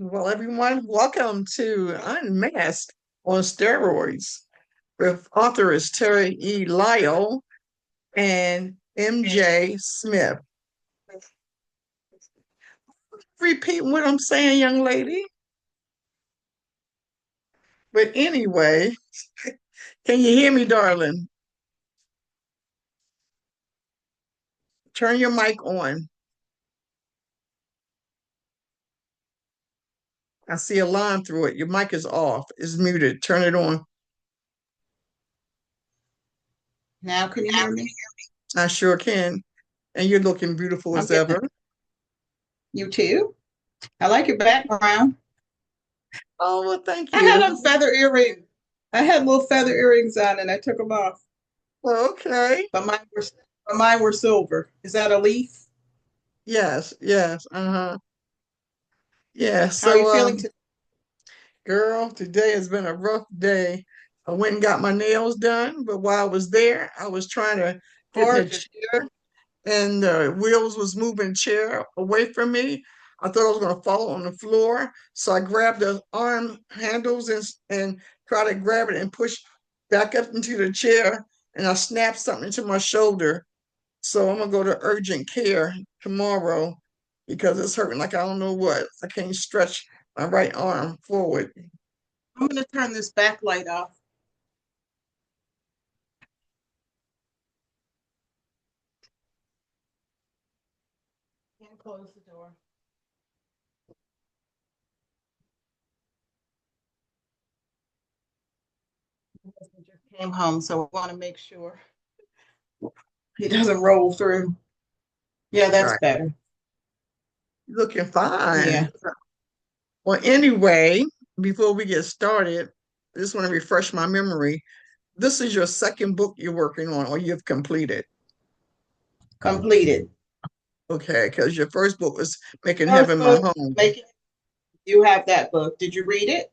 Well, everyone, welcome to Unmasked on Steroids with authors Terry E. Lyle and MJ Smith. Repeat what I'm saying, young lady. But anyway, can you hear me, darling? Turn your mic on. I see a line through it. Your mic is off. It's muted. Turn it on. Now, can you hear me? I sure can. And you're looking beautiful I'm as getting ever. it. You too? I like your background. Oh, well, thank I had you. on feather earrings. I had little feather earrings on and I took them off. Okay. But mine were silver. Is that a leaf? Yes, yes. Uh-huh. Yeah. How are you So, feeling today? girl, today has been a rough day. I went and got my nails done, but while I was there, I was trying to get in the Gorgeous. chair and the wheels was moving the chair away from me. I thought I was going to fall on the floor. So I grabbed the arm handles and try to grab it and push back up into the chair. And I snapped something to my shoulder. So I'm going to go to urgent care tomorrow because it's hurting like I don't know what. I can't stretch my right arm forward. I'm going to turn this backlight off and close the door. My husband just came home, so I want to make sure he doesn't roll through. Yeah, that's Right. better. Looking fine. Yeah. Well, anyway, before we get started, I just want to refresh my memory. This is your second book you're working on, or you've completed. Completed. Okay, because your first book was Making First Heaven My book, Home. making you have that book. Did you read it?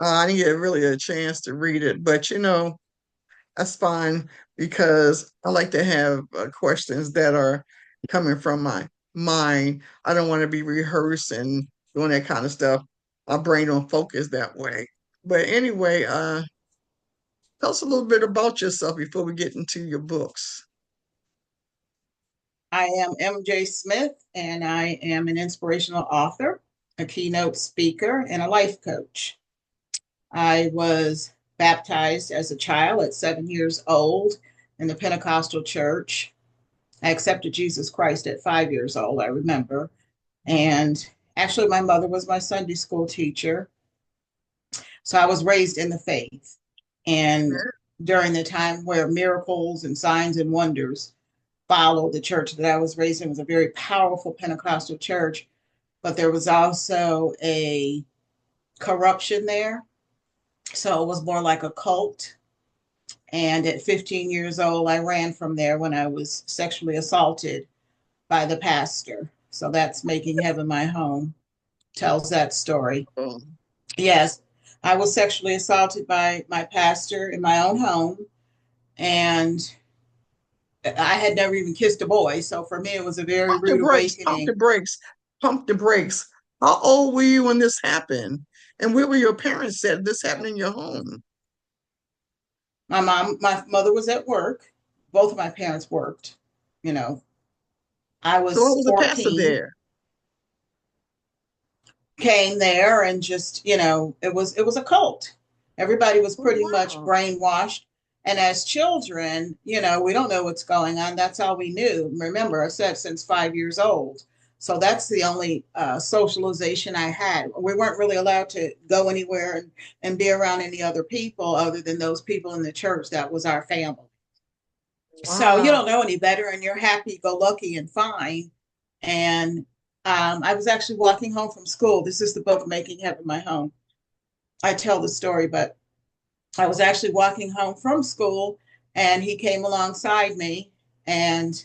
I didn't get really a chance to read it, but that's fine because I like to have questions that are coming from my mind. I don't want to be rehearsed and doing that kind of stuff. My brain don't focus that way. But anyway, tell us a little bit about yourself before we get into your books. I am MJ Smith, and I am an inspirational author, a keynote speaker, and a life coach. I was baptized as a child at 7 years old in the Pentecostal church. I accepted Jesus Christ at 5 years old, I remember. And actually, my mother was my Sunday school teacher. So I was raised in the faith. And during the time where miracles and signs and wonders followed the church that I was raised in, was a very powerful Pentecostal church, but there was also a corruption there. So it was more like a cult. And at 15 years old, I ran from there when I was sexually assaulted by the pastor. So that's Making Heaven My Home, tells that story. Oh, Yes, I was sexually assaulted by my pastor in my own home. And I had never even kissed a boy. So for me, it was a very pump the rude brakes, pump the awakening. brakes, pump the brakes. How old were you when this happened? And where were your parents at this happened in your home? My mother was at work. Both of my parents worked. You know, I So what was was the pastor 14, there? came there and just, it was a cult. Everybody was Oh, pretty much wow. brainwashed. And as children, we don't know what's going on. That's all we knew. Remember, I said since 5 years old. So that's the only socialization I had. We weren't really allowed to go anywhere and be around any other people other than those people in the church. That was our family. So you don't Wow. know any better and you're happy go lucky and fine. And I was actually walking home from school. This is the book Making Heaven My Home. I tell the story, but I was actually walking home from school and he came alongside me And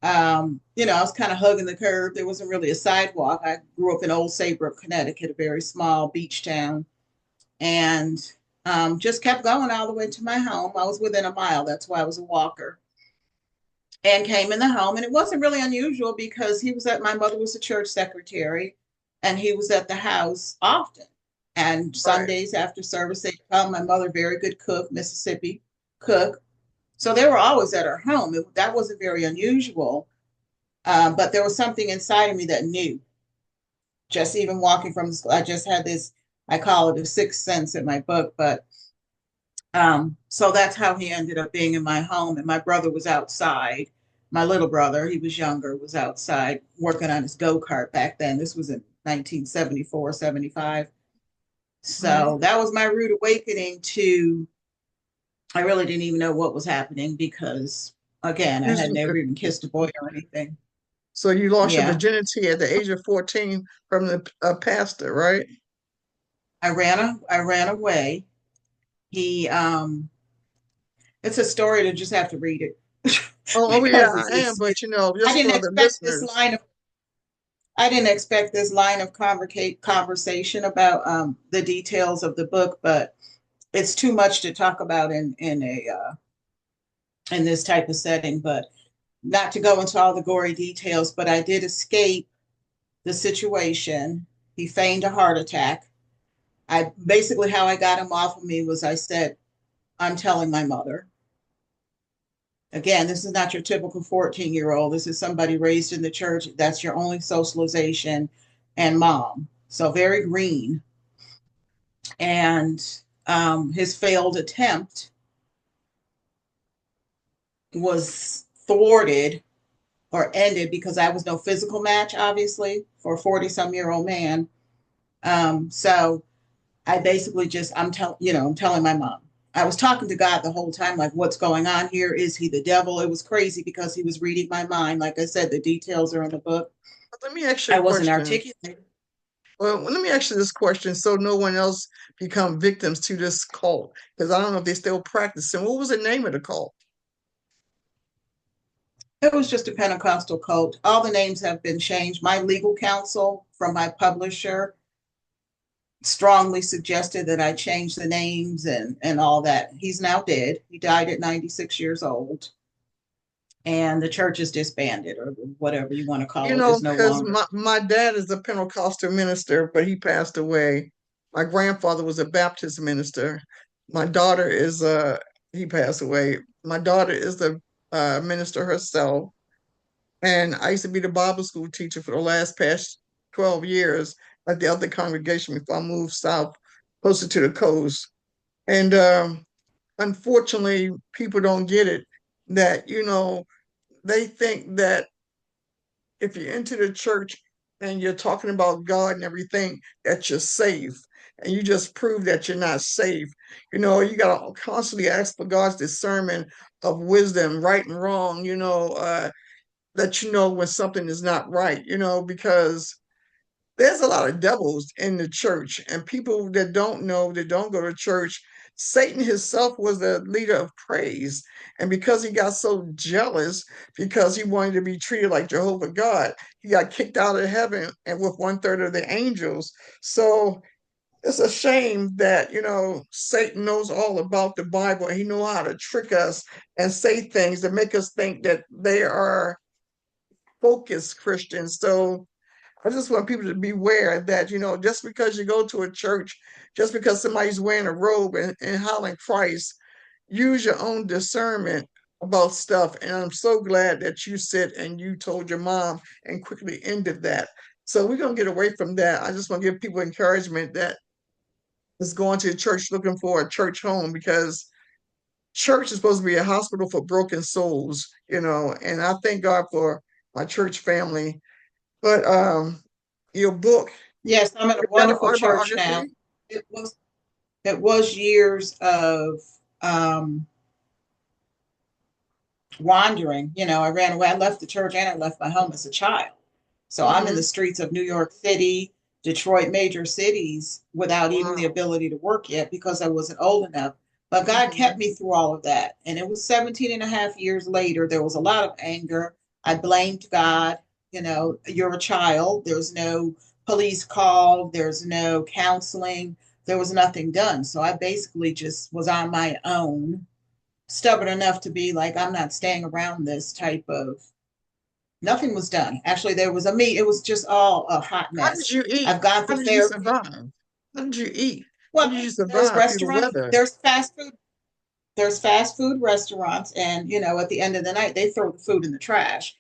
I was kind of hugging the curb. There wasn't really a sidewalk. I grew up in Old Saybrook, Connecticut, a very small beach town, and just kept going all the way to my home. I was within a mile. That's why I was a walker. And came in the home, and it wasn't really unusual because my mother was a church secretary, and he was at the house often. And Right. Sundays after service, they'd come. My mother, very good cook, Mississippi cook. So they were always at her home. That wasn't very unusual. But there was something inside of me that knew. Just even walking from school, I just had this. I call it a sixth sense in my book. But so that's how he ended up being in my home. And my brother was outside. My little brother, he was younger, was outside working on his go kart back then. This was in 1974, 75. Mhm. So that was my rude awakening to, I really didn't even know what was happening because, again, I You s- had never even kissed a boy or anything. So you lost your Yeah. virginity at the age of 14 from the pastor, right? I ran away. He it's a story to just have to read it Oh, yeah, because I am, but I just didn't for the expect this listeners. line of I didn't expect this line of conversation about the details of the book, but it's too much to talk about in this type of setting. But not to go into all the gory details, but I did escape the situation. He feigned a heart attack. I basically how I got him off of me was I said, I'm telling my mother. Again, this is not your typical 14-year-old. This is somebody raised in the church. That's your only socialization and mom. So very green. And his failed attempt was thwarted or ended because I was no physical match, obviously, for a 40-some-year-old man. So I basically just I'm telling my mom. I was talking to God the whole time, like, what's going on here? Is he the devil? It was crazy because he was reading my mind. Like I said, the details are in the book. Let me ask you I a wasn't question. articulate. Well, let me ask you this question so no one else become victims to this cult, because I don't know if they still practicing. What was the name of the cult? It was just a Pentecostal cult. All the names have been changed. My legal counsel from my publisher strongly suggested that I change the names and all that. He's now dead. He died at 96 years old. And the church is disbanded or whatever you want to call it is no Because longer. my dad is a Pentecostal minister, but he passed away. My grandfather was a Baptist minister. My daughter is he passed away. My daughter is a minister herself. And I used to be the Bible school teacher for the last past 12 years at the other congregation before I moved south, closer to the coast. And unfortunately, people don't get it that, they think that if you're into the church and you're talking about God and everything, that you're safe. And you just prove that you're not safe. You got to constantly ask for God's discernment of wisdom, right and wrong, that when something is not right, because there's a lot of devils in the church and people that don't know, that don't go to church. Satan himself was the leader of praise, and because he got so jealous because he wanted to be treated like Jehovah God, he got kicked out of heaven and with one third of the angels. So it's a shame that Satan knows all about the Bible and he know how to trick us and say things that make us think that they are focused Christians. So I just want people to beware that, just because you go to a church, just because somebody's wearing a robe and hollering Christ, use your own discernment about stuff. And I'm so glad that you sit and you told your mom and quickly ended that. So we're going to get away from that. I just want to give people encouragement that is going to church looking for a church home, because church is supposed to be a hospital for broken souls, and I thank God for my church family. But your book, Yes, I'm in a is that an wonderful church now. autobiography? It was it was years of um, wandering. I ran away. I left the church and I left my home as a child. So I'm in the Hmm. streets of New York City, Detroit, major cities without even the Wow. ability to work yet because I wasn't old enough. But God kept Mhm. me through all of that. And it was 17 and a half years later. There was a lot of anger. I blamed God. You're a child. There's no police call, there's no counseling, there was nothing done. So I basically just was on my own, stubborn enough to be like, I'm not staying around this type of. Nothing was done. Actually, there was a meet. It was just all a hot How did mess. you eat? I've gone How through did you therapy. survive? How did you eat? How did Well, you there's survive through the restaurants. weather? There's fast food restaurants, and at the end of the night, they throw the food in the trash.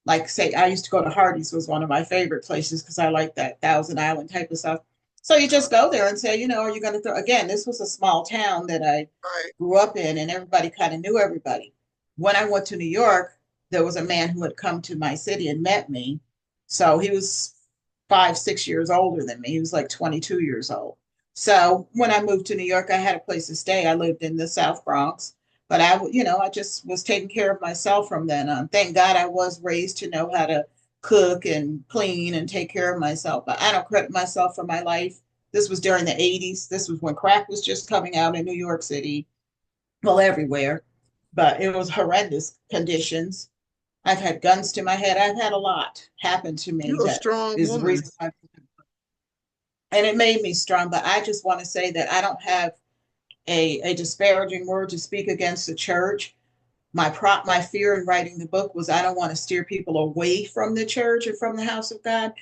Like, say, I used to go to Hardee's, was one of my favorite places because I like that Thousand Island type of stuff. So you just go there and say, are you going to throw? Again, this was a small town that I Right. grew up in, and everybody kind of knew everybody. When I went to New York, there was a man who had come to my city and met me. So he was 5, 6 years older than me. He was like 22 years old. So when I moved to New York, I had a place to stay. I lived in the South Bronx, but I just was taking care of myself from then on. Thank God I was raised to know how to cook and clean and take care of myself. But I don't credit myself for my life. This was during the 80s. This was when crack was just coming out in New York City, well, everywhere. But it was horrendous conditions. I've had guns to my head. I've had a lot happen to me You're a that strong is the woman. reason why, and it made me strong. But I just want to say that I don't have a disparaging word to speak against the church. My fear in writing the book was I don't want to steer people away from the church and from the house of God.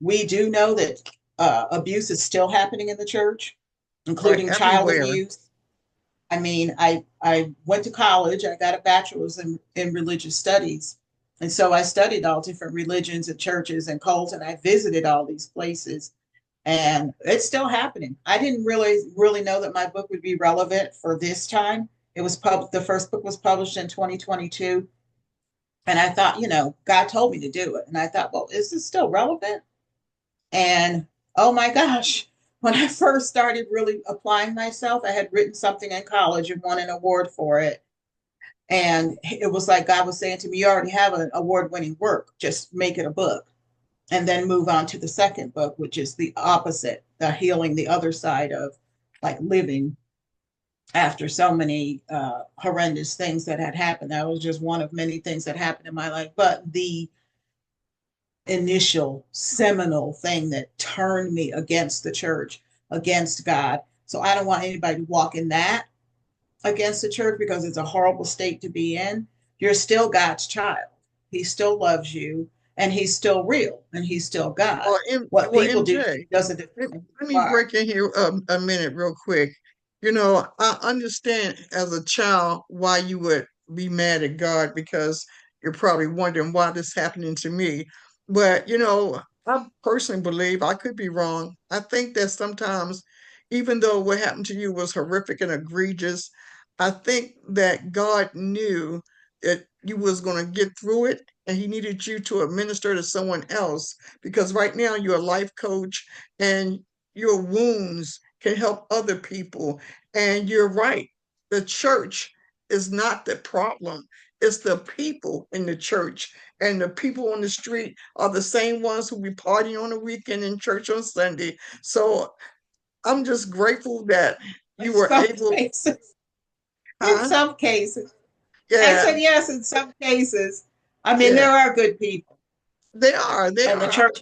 We do know that abuse is still happening in the church, Right. including child Everywhere. abuse. I mean, I went to college. I got a bachelor's in religious studies. And so I studied all different religions and churches and cults, and I visited all these places. And it's still happening. I didn't really know that my book would be relevant for this time. The first book was published in 2022. And I thought, God told me to do it. And I thought, well, is this still relevant? And oh my gosh, when I first started really applying myself, I had written something in college and won an award for it. And it was like God was saying to me, you already have an award winning work, just make it a book. And then move on to the second book, which is the opposite, the healing, the other side of like living after so many horrendous things that had happened. That was just one of many things that happened in my life. But the initial seminal thing that turned me against the church, against God. So I don't want anybody to walk in that against the church because it's a horrible state to be in. You're still God's child. He still loves you and he's still real and he's still God. What people do to MJ, you doesn't let define who let you me are. break in here a minute real quick. I understand as a child why you would be mad at God because you're probably wondering why this happening to me. But, I personally believe, I could be wrong. I think that sometimes, even though what happened to you was horrific and egregious, I think that God knew that you was going to get through it and he needed you to administer to someone else because right now you're a life coach and your wounds can help other people. And you're right. The church is not the problem. It's the people in the church. And the people on the street are the same ones who be partying on the weekend in church on Sunday. So I'm just grateful that In you were some able, cases, in huh? some cases. I Yeah, said yes, in some cases. I mean, yeah, there are good people they in the are. church.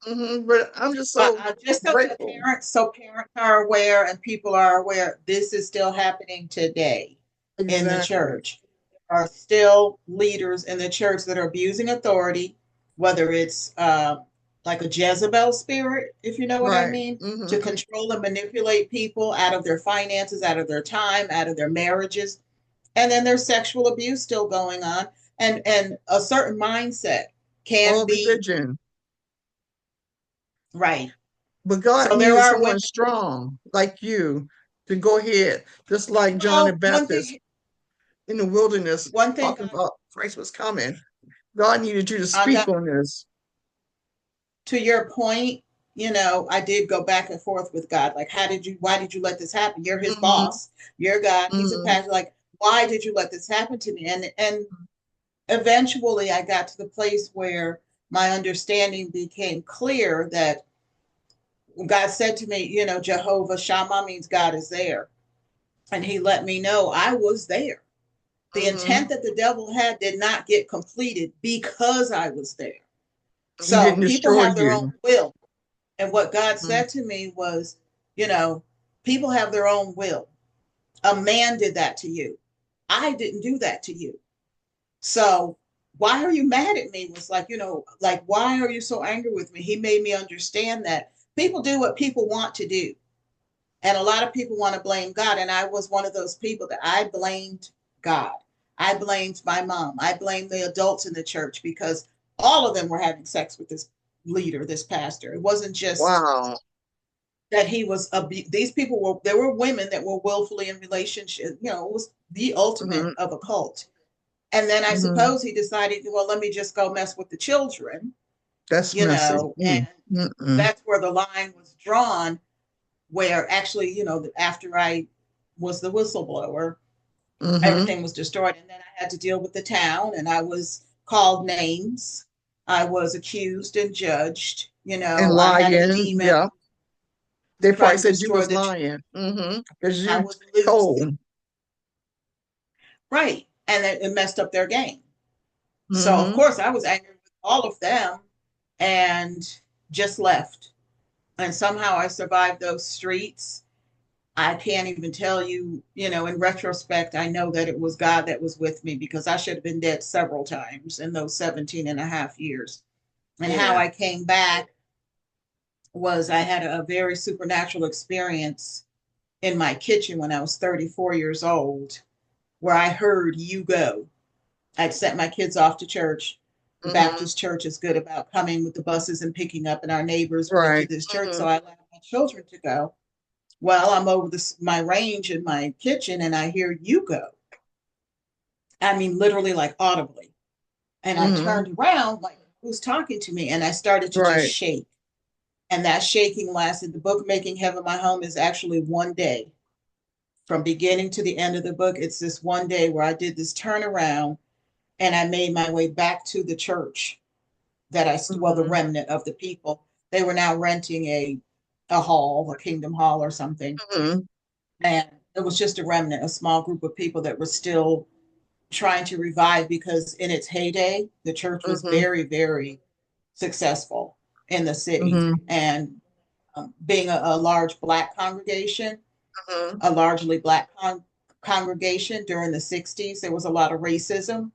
But I'm just But so just grateful. so parents are aware and people are aware, this is still happening today in the Exactly. church. There are still leaders in the church that are abusing authority, whether it's like a Jezebel spirit, if you know what I Right. mean, to Hmm. control and manipulate people out of their finances, out of their time, out of their marriages. And then there's sexual abuse still going on. And a certain mindset can All be religion. right. But God So there needed are women. someone strong like you to go ahead, just like John the Well, one Baptist thing, in the wilderness, one thing talking about Christ was coming. God needed you to on speak that, on this. to your point, I did go back and forth with God. Like, why did you let this happen? You're his Hmm. boss. You're God. He's a Hmm. pastor. Like, why did you let this happen to me? And eventually I got to the place where my understanding became clear that God said to me, Jehovah Shammah means God is there. And he let me know I was there. The Hmm. intent that the devil had did not get completed because I was there. He So didn't people destroy have their you. own will. And what God Mhm. said to me was, you know, people have their own will. A man did that to you. I didn't do that to you. So why are you mad at me? Was like, like, why are you so angry with me? He made me understand that people do what people want to do. And a lot of people want to blame God. And I was one of those people that I blamed God. I blamed my mom. I blamed the adults in the church because all of them were having sex with this leader, this pastor. It wasn't just Wow. that he was these people were, there were women that were willfully in relationship. It was the ultimate Hmm. of a cult. And then I Hmm. suppose he decided, well, let me just go mess with the children, That's messy. and Mm-mm. that's where the line was drawn, where actually, after I was the whistleblower, Hmm. everything was destroyed. And then I had to deal with the town, and I was called names. I was accused and judged. And I had a lying, demon yeah. They trying probably to said you destroy was the church. lying. Because I you was losing. told. Right. And it messed up their game. So, of Hmm. course, I was angry with all of them and just left. And somehow I survived those streets. I can't even tell you, in retrospect, I know that it was God that was with me because I should have been dead several times in those 17 and a half years. And how Yeah. I came back was I had a very supernatural experience in my kitchen when I was 34 years old, where I heard you go. I'd sent my kids off to church. The Hmm. Baptist church is good about coming with the buses and picking up, and our neighbors went to Right. this church, Hmm. so I allowed my children to go. Well, I'm over my range in my kitchen, and I hear you go. I mean, literally, like audibly. And I Hmm. turned around, like, who's talking to me? And I started to just Right. shake. And that shaking lasted. The book Making Heaven My Home is actually one day from beginning to the end of the book. It's this one day where I did this turnaround and I made my way back to the church that well, the Hmm. remnant of the people. They were now renting a hall, a kingdom hall or something. Hmm. And it was just a remnant, a small group of people that were still trying to revive because in its heyday, the church was Hmm. very, very successful in the city. Hmm. And being a large Black congregation, Hmm. a largely Black congregation during the 60s, there was a lot of racism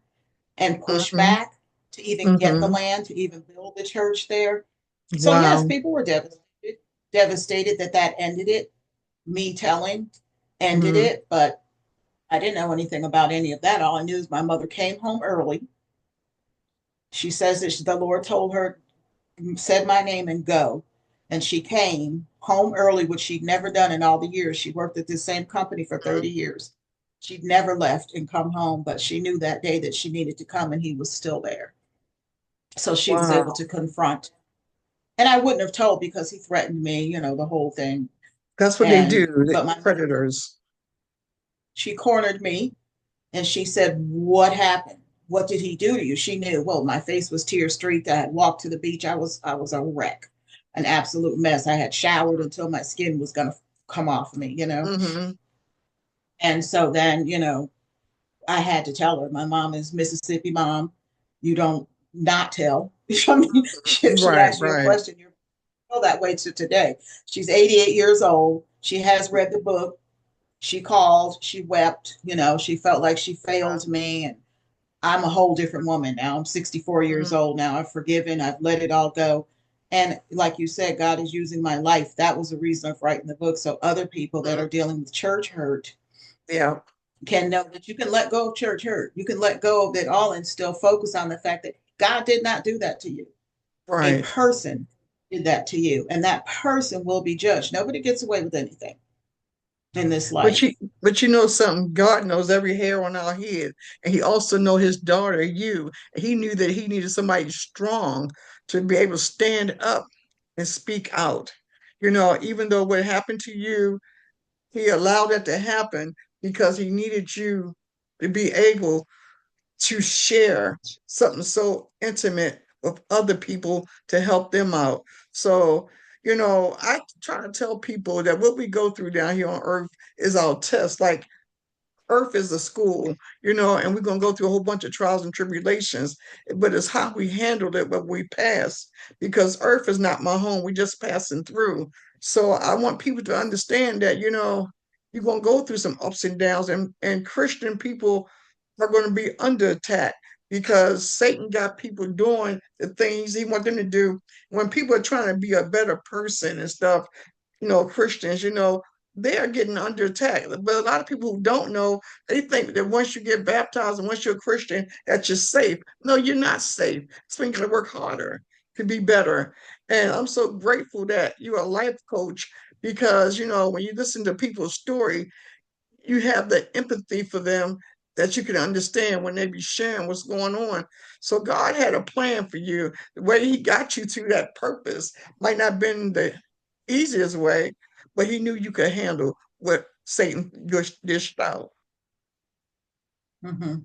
and Hmm. pushback to even get the Hmm. land, to even build the church there. So, yes, Wow. people were devastated that ended it. Me telling ended Hmm. it, but I didn't know anything about any of that. All I knew is my mother came home early. She says that the Lord told her, said my name and go. And she came home early, which she'd never done in all the years. She worked at the same company for 30 years. She'd never left and come home, but she knew that day that she needed to come and he was still there. So she was able Wow. to confront. And I wouldn't have told because he threatened me, the whole thing. That's what they do, And, the but my mother, predators. she cornered me and she said, "What happened? What did he do to you?" She knew. Well, my face was tear streaked. I had walked to the beach. I was a wreck, an absolute mess. I had showered until my skin was gonna come off of me. Hmm. And so then, I had to tell her. My mom is Mississippi mom. You don't not tell. I mean, if she Right, asks you a right. question, you're feel that way to today. She's 88 years old. She has read the book. She called. She wept. She felt like she failed me, and I'm a whole different woman now. I'm 64 years Mhm. old now. I've forgiven. I've let it all go. And like you said, God is using my life. That was the reason of writing the book. So other people that Mhm. are dealing with church hurt Yeah, can know that you can let go of church hurt. You can let go of it all and still focus on the fact that God did not do that to you. A right. person did that to you. And that person will be judged. Nobody gets away with anything in this But life. you know something, God knows every hair on our head. And he also know his daughter, you. He knew that he needed somebody strong to be able to stand up and speak out. Even though what happened to you, he allowed that to happen because he needed you to be able to share something so intimate with other people to help them out. So, I try to tell people that what we go through down here on earth is our test. Like earth is a school, and we're going to go through a whole bunch of trials and tribulations, but it's how we handle it when we pass, because earth is not my home. We're just passing through. So I want people to understand that, you're going to go through some ups and downs, and Christian people are going to be under attack because Satan got people doing the things he wants them to do. When people are trying to be a better person and stuff, Christians, they are getting under attack. But a lot of people who don't know, they think that once you get baptized and once you're a Christian, that you're safe. No, you're not safe. So you got to work harder to be better. And I'm so grateful that you're a life coach because, when you listen to people's story, you have the empathy for them that you can understand when they be sharing what's going on. So God had a plan for you. The way he got you to that purpose might not have been the easiest way, but he knew you could handle what Satan dished out. Mm-hmm.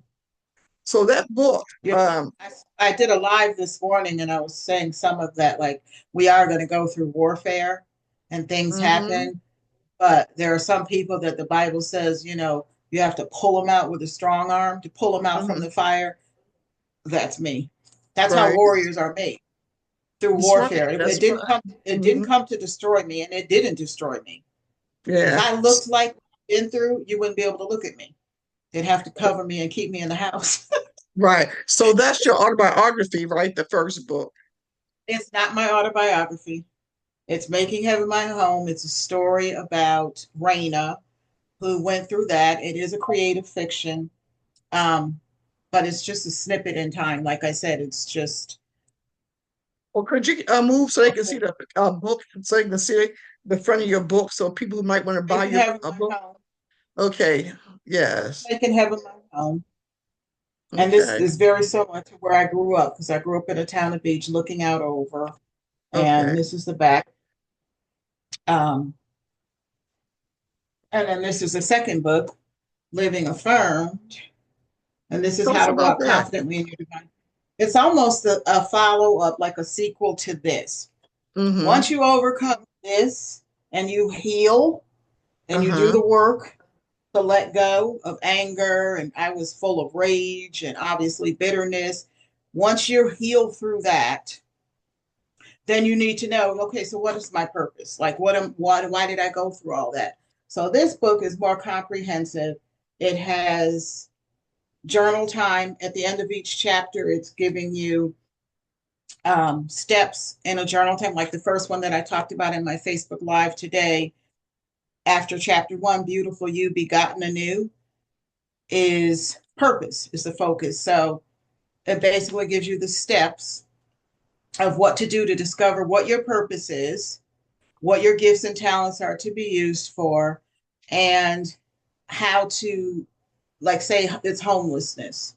So that book, You know, I did a live this morning and I was saying some of that, like we are going to go through warfare and things mhm, happen, but there are some people that the Bible says, you have to pull them out with a strong arm to pull them out from mhm, the fire. That's me. That's how right. warriors are made through That's right. warfare. It That's didn't right. come. It didn't Mhm, come to destroy me, and it didn't destroy me. If yeah. I looked like I've been through, you wouldn't be able to look at me. They'd have to cover me and keep me in the house. Right. So that's your autobiography, right? The first book. It's not my autobiography. It's Making Heaven My Home. It's a story about Raina, who went through that. It is a creative fiction, um, but it's just a snippet in time. Like I said, it's just Or could you move so they can see the book, so they can see the front of your book, so people who might want to buy Making your Heaven a My book? Home. Okay. Yes. Making Heaven My Home. And this Okay. is very similar to where I grew up because I grew up in a town of beach looking out over, and Okay. this is the back. Um, and then this is the second book, Living Affirmed, and this is Tell how us to about walk that. confidently in your divine. It's almost a follow up, like a sequel to this. Mm-hmm. Once you overcome this and you heal and you do Uh-huh. the work to let go of anger, and I was full of rage and obviously bitterness. Once you're healed through that, then you need to know, okay, so what is my purpose? Like why did I go through all that? So this book is more comprehensive. It has journal time at the end of each chapter. It's giving you steps in a journal time, like the first one that I talked about in my Facebook Live today. After chapter one, Beautiful You, Begotten Anew, is purpose, is the focus. So it basically gives you the steps of what to do to discover what your purpose is, what your gifts and talents are to be used for, and how to, like, say it's homelessness,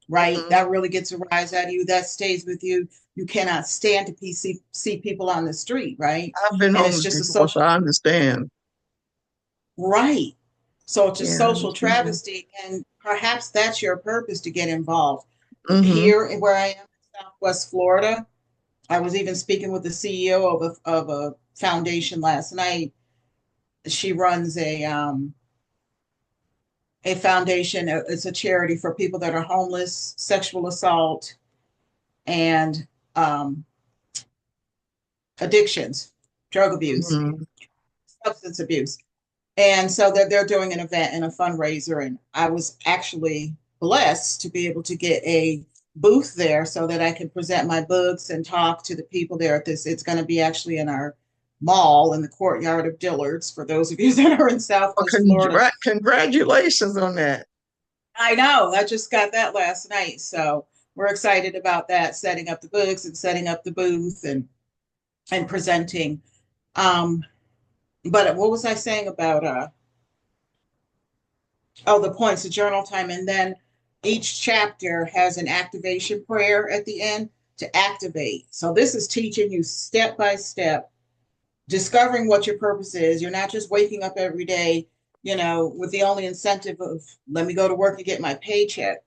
right? Mm-hmm. That really gets a rise out of you. That stays with you. You cannot stand to see people on the street, right? I've been And it's homeless just a before, so social, I understand. right. So it's a Yeah, I social understand. travesty, and perhaps that's your purpose to get involved. Mm-hmm. Here, where I am in Southwest Florida, I was even speaking with the CEO of a foundation last night. She runs a foundation. It's a charity for people that are homeless, sexual assault, and um, addictions, drug abuse, Mm-hmm. substance abuse. And so they're doing an event and a fundraiser. And I was actually blessed to be able to get a booth there so that I can present my books and talk to the people there at this. It's going to be actually in our mall in the courtyard of Dillard's for those of you that are in Well, Southwest Florida. congratulations on that. I know. I just got that last night. So we're excited about that, setting up the books and setting up the booth and presenting. Um, but what was I saying about the points of journal time? And then each chapter has an activation prayer at the end to activate. So this is teaching you step by step, discovering what your purpose is. You're not just waking up every day, with the only incentive of let me go to work and get my paycheck.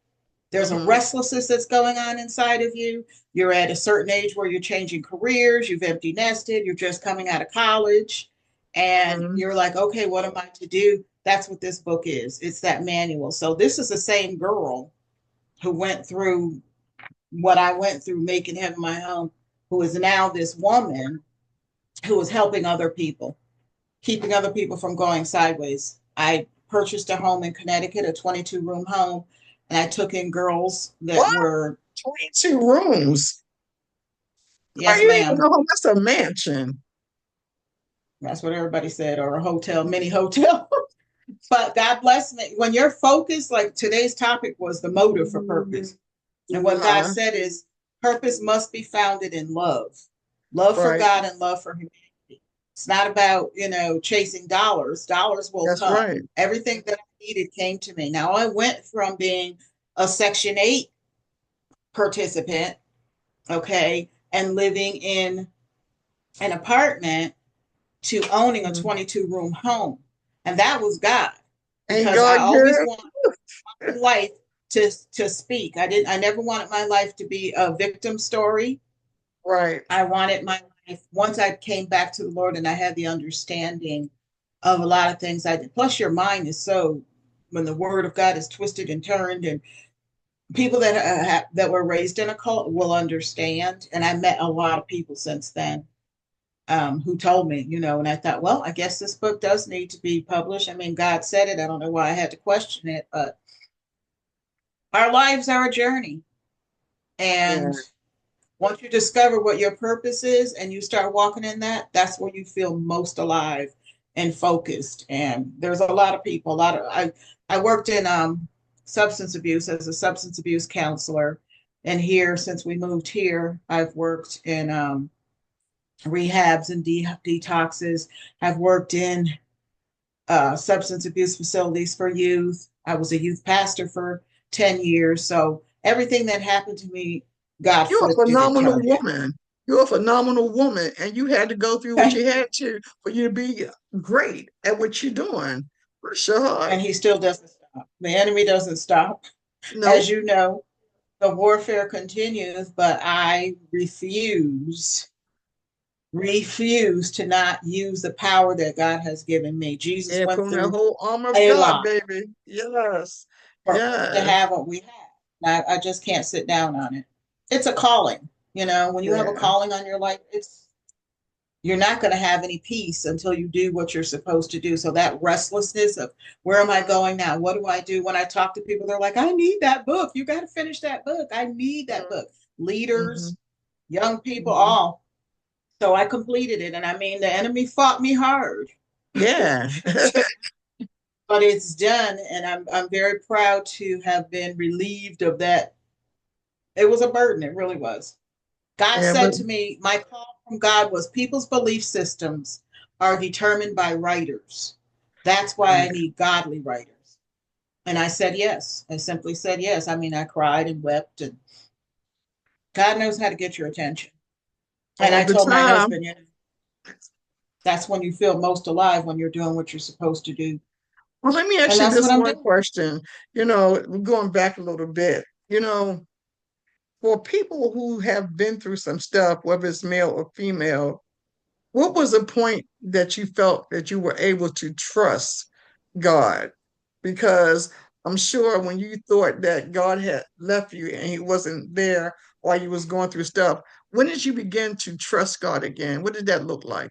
There's a Mm-hmm. restlessness that's going on inside of you. You're at a certain age where you're changing careers, you've empty nested, you're just coming out of college, and Mm-hmm. you're like, okay, what am I to do? That's what this book is. It's that manual. So this is the same girl who went through what I went through making heaven my home, who is now this woman who is helping other people, keeping other people from going sideways. I purchased a home in Connecticut, a 22-room home, and I took in girls that What? were, 22 rooms. Are yes, you even ma'am. know that's a mansion? That's what everybody said, or a hotel, mini hotel. But God bless me. When you're focused, like today's topic was the motive for purpose. And what God Uh-huh. said is purpose must be founded in love, love for Right. God and love for humanity. It's not about, chasing dollars. Dollars will That's come. right. Everything that I needed came to me. Now I went from being a Section 8 participant, okay, and living in an apartment to owning a Mhm. 22-room home. And that was God Ain't because I God always good? wanted my life to speak. I never wanted my life to be a victim story. Right. I wanted my life once I came back to the Lord and I had the understanding of a lot of things I did. Plus your mind is so when the word of God is twisted and turned and people that that were raised in a cult will understand. And I met a lot of people since then who told me, and I thought, well, I guess this book does need to be published. I mean, God said it. I don't know why I had to question it, but our lives are a journey. Yeah. And once you discover what your purpose is and you start walking in that, that's where you feel most alive and focused. And there's a lot of people, I worked in substance abuse as a substance abuse counselor. And here, since we moved here, I've worked in rehabs and detoxes. I've worked in substance abuse facilities for youth. I was a youth pastor for 10 years. So everything that happened to me, God You're a flipped it and phenomenal turned it. woman. You're a phenomenal woman, and you had to go through what you had to for you to be great at what you're doing. Bless your heart. And he still doesn't stop. The enemy doesn't stop. As Nope. you know, the warfare continues, but I refuse to not use the power that God has given me. Jesus And went put on that through whole armor of a God, lot baby. Yes. for us to Yes. have what we have. I just can't sit down on it. It's a calling. When you have a Yeah. calling on your life, you're not going to have any peace until you do what you're supposed to do. So that restlessness of where am I Mhm. going now? What do I do? When I talk to people, they're like, I need that book. You got to finish that book. I need that book. Mhm. Leaders, young people, Mhm. all. So I completed it. And I mean, the enemy fought me hard, Yeah. but it's done. And I'm very proud to have been relieved of that. It was a burden. It really was. God Yeah, but said to me, my call from God was people's belief systems are determined by writers. That's why I right. need godly writers. And I said yes. I simply said yes. I mean, I cried and wept, and God knows how to get your attention. And All I the told my time. husband, that's when you feel most alive when you're doing what you're supposed to do. Well, let me ask And you that's what this I'm one doing. question. Going back a little bit, for people who have been through some stuff, whether it's male or female, what was the point that you felt that you were able to trust God? Because I'm sure when you thought that God had left you and he wasn't there while you was going through stuff, when did you begin to trust God again? What did that look like?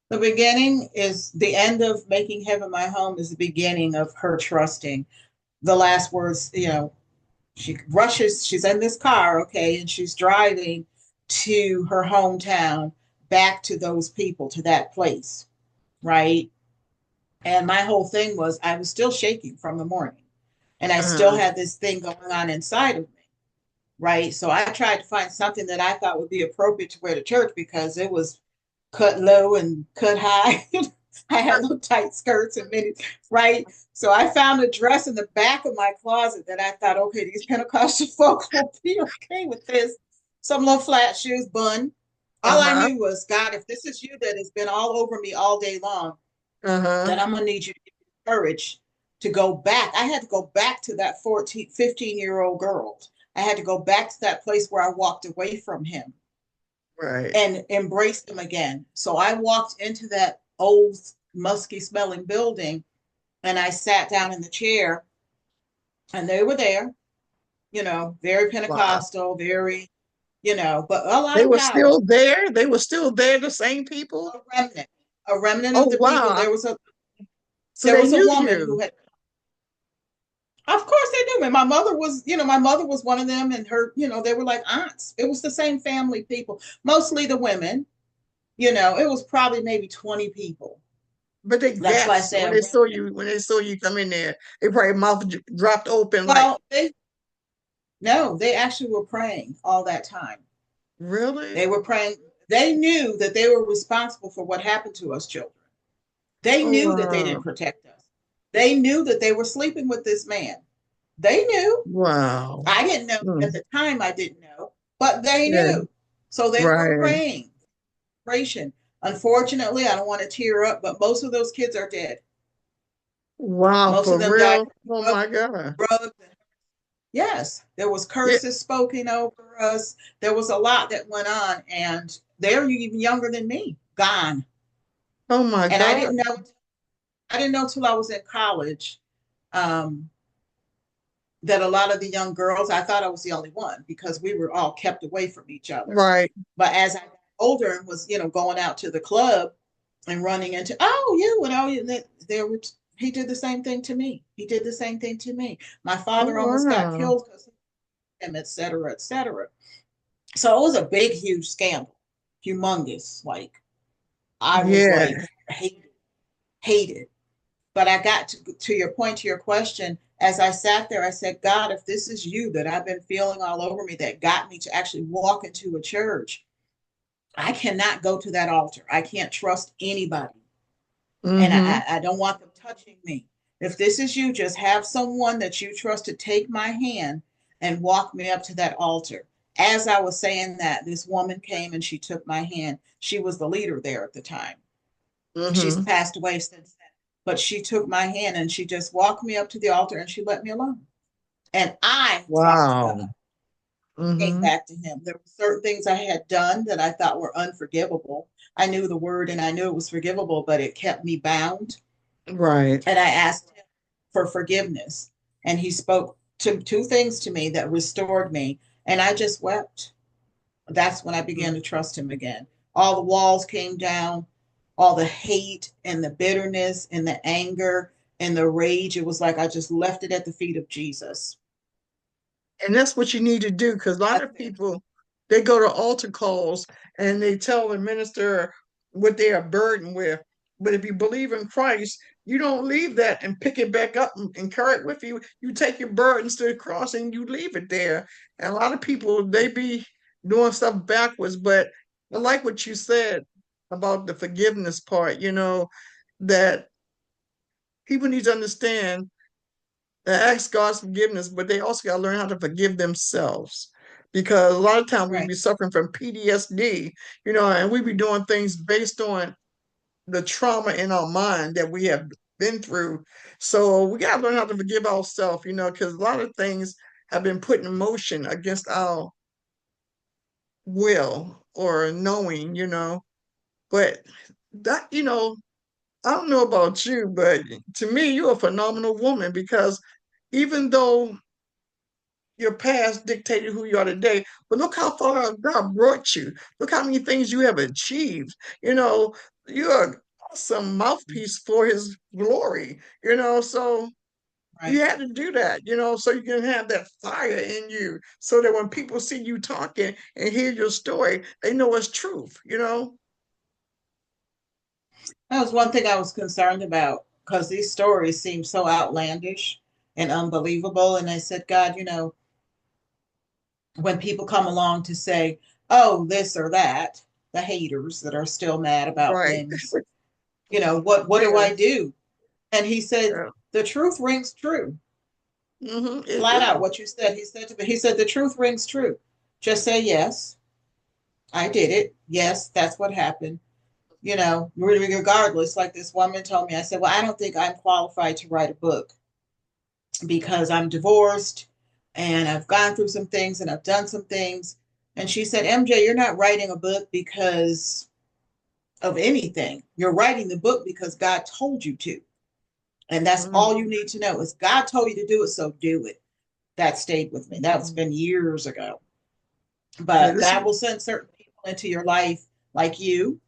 The beginning is the end of making heaven my home, is the beginning of her trusting. The last words, she rushes, she's in this car, okay, and she's driving to her hometown, back to those people, to that place, right? And my whole thing was I was still shaking from the morning and I still Uh, had this thing going on inside of me, right? So I tried to find something that I thought would be appropriate to wear to church because it was cut low and cut high. I had little tight skirts and mini, right? So I found a dress in the back of my closet that I thought, okay, these Pentecostal folk will be okay with this. Some little flat shoes, bun. All I uh-huh, knew was, God, if this is you that has been all over me all day long, uh-huh. then I'm gonna need you to give me courage to go back. I had to go back to that 14, 15-year-old girl. I had to go back to that place where I walked away from him Right. and embraced him again. So I walked into that old, musky smelling building and I sat down in the chair and they were there, very Wow. Pentecostal, very, but a lot They of were power, still there. They were still there, the same people. a remnant, a remnant Oh of the people. wow. There was a So there they was a knew woman you. who had, of course they knew me. My mother was one of them, and her, they were like aunts. It was the same family people, mostly the women. It was probably maybe 20 people. But they That's why I gasped say when a they saw remnant. you, when they saw you come in there. They probably mouth dropped open like, Well, they no, they actually were praying all that time. really? They were praying. They knew that they were responsible for what happened to us children. They Oh knew that they wow. didn't protect us. They knew that they were sleeping with this man. They knew. Wow. I didn't know at Mm. the time, I didn't know, but they Yeah. knew. So they were Right. praying. Unfortunately, I don't want to tear up, but most of those kids are dead. Wow, Most of for them died real? Oh of my God. drugs. Yes, there was Yeah. curses spoken over us. There was a lot that went on, and they're even younger than me, gone. Oh my And I God. didn't know. I didn't know till I was in college um, that a lot of the young girls. I thought I was the only one because we were all kept away from each other. Right. But as I got older and was, going out to the club and running into, oh, you and oh, you, there were. He did the same thing to me. He did the same thing to me. My Oh father almost got wow. killed because of him, et cetera, et cetera. So it was a big, huge scandal, humongous. Like I was Yeah. like hated. But I got to your point, to your question, as I sat there, I said, God, if this is you that I've been feeling all over me that got me to actually walk into a church, I cannot go to that altar. I can't trust anybody. And Mm-hmm. I don't want them touching me. If this is you, just have someone that you trust to take my hand and walk me up to that altar. As I was saying that, this woman came and she took my hand. She was the leader there at the time. She's Mm-hmm. passed away since then. But she took my hand and she just walked me up to the altar and she let me alone. And I talked to God, Wow. came Mm-hmm. back to Him. There were certain things I had done that I thought were unforgivable. I knew the word and I knew it was forgivable, but it kept me bound. Right. And I asked Him for forgiveness. And He spoke two things to me that restored me. And I just wept. That's when I began to trust Him again. All the walls came down, all the hate and the bitterness and the anger and the rage. It was like I just left it at the feet of Jesus. And that's what you need to do because a lot Left of it. people they go to altar calls and they tell the minister what they are burdened with. But if you believe in Christ, you don't leave that and pick it back up and carry it with you. You take your burdens to the cross and you leave it there. And a lot of people they be doing stuff backwards. But I like what you said about the forgiveness part, that people need to understand ask God's forgiveness, but they also got to learn how to forgive themselves. Because a lot of times we Right. be suffering from PTSD, and we be doing things based on the trauma in our mind that we have been through. So we got to learn how to forgive ourselves, because a lot of things have been put in motion against our will or knowing, But that, I don't know about you, but to me, you're a phenomenal woman because even though your past dictated who you are today, but look how far God brought you. Look how many things you have achieved. You know, you're an awesome mouthpiece for his glory, so you Right. had to do that, so you can have that fire in you so that when people see you talking and hear your story, they know it's truth. That was one thing I was concerned about because these stories seem so outlandish and unbelievable. And I said, God, when people come along to say, oh, this or that, the haters that are still mad about Right. things, what do Yeah. I do? And he said, Yeah. the truth rings true. It Flat out do. what you said. He said to me, he said, the truth rings true. Just say, yes, I did it. Yes, that's what happened. Regardless, like this woman told me, I said, well, I don't think I'm qualified to write a book. because I'm divorced and I've gone through some things and I've done some things. And she said, MJ, you're not writing a book because of anything. You're writing the book because God told you to. And that's all you Mhm. need to know is God told you to do it, so do it. That stayed with me. That's Mhm. been years ago. Yeah, But this, God will send certain people into your life like you.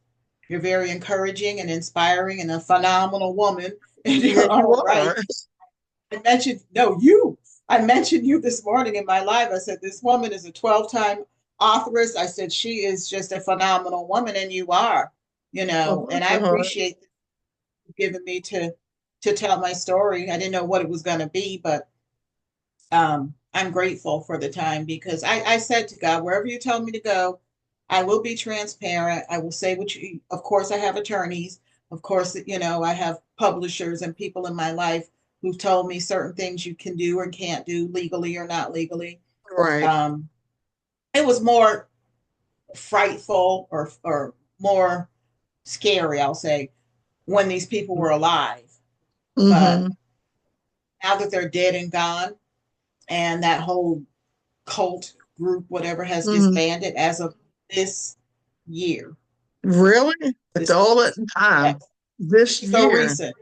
You're very encouraging and inspiring and a phenomenal woman in yeah, your you own are. right. I mentioned, no, you. I mentioned you this morning in my live. I said, this woman is a 12-time authoress. I said, she is just a phenomenal woman, and you are, Oh, and that's I a heart. appreciate you giving me to tell my story. I didn't know what it was going to be, but I'm grateful for the time because I said to God, wherever you tell me to go, I will be transparent. I will say what you, of course, I have attorneys. Of course, I have publishers and people in my life who've told me certain things you can do or can't do legally or not legally. Right. Um, it was more frightful or more scary, I'll say, when these people were alive. But Mm-hmm. now that they're dead and gone, and that whole cult group, whatever, has Hmm. disbanded as of this year. Really? It's This, all that time yes, this so year. recent.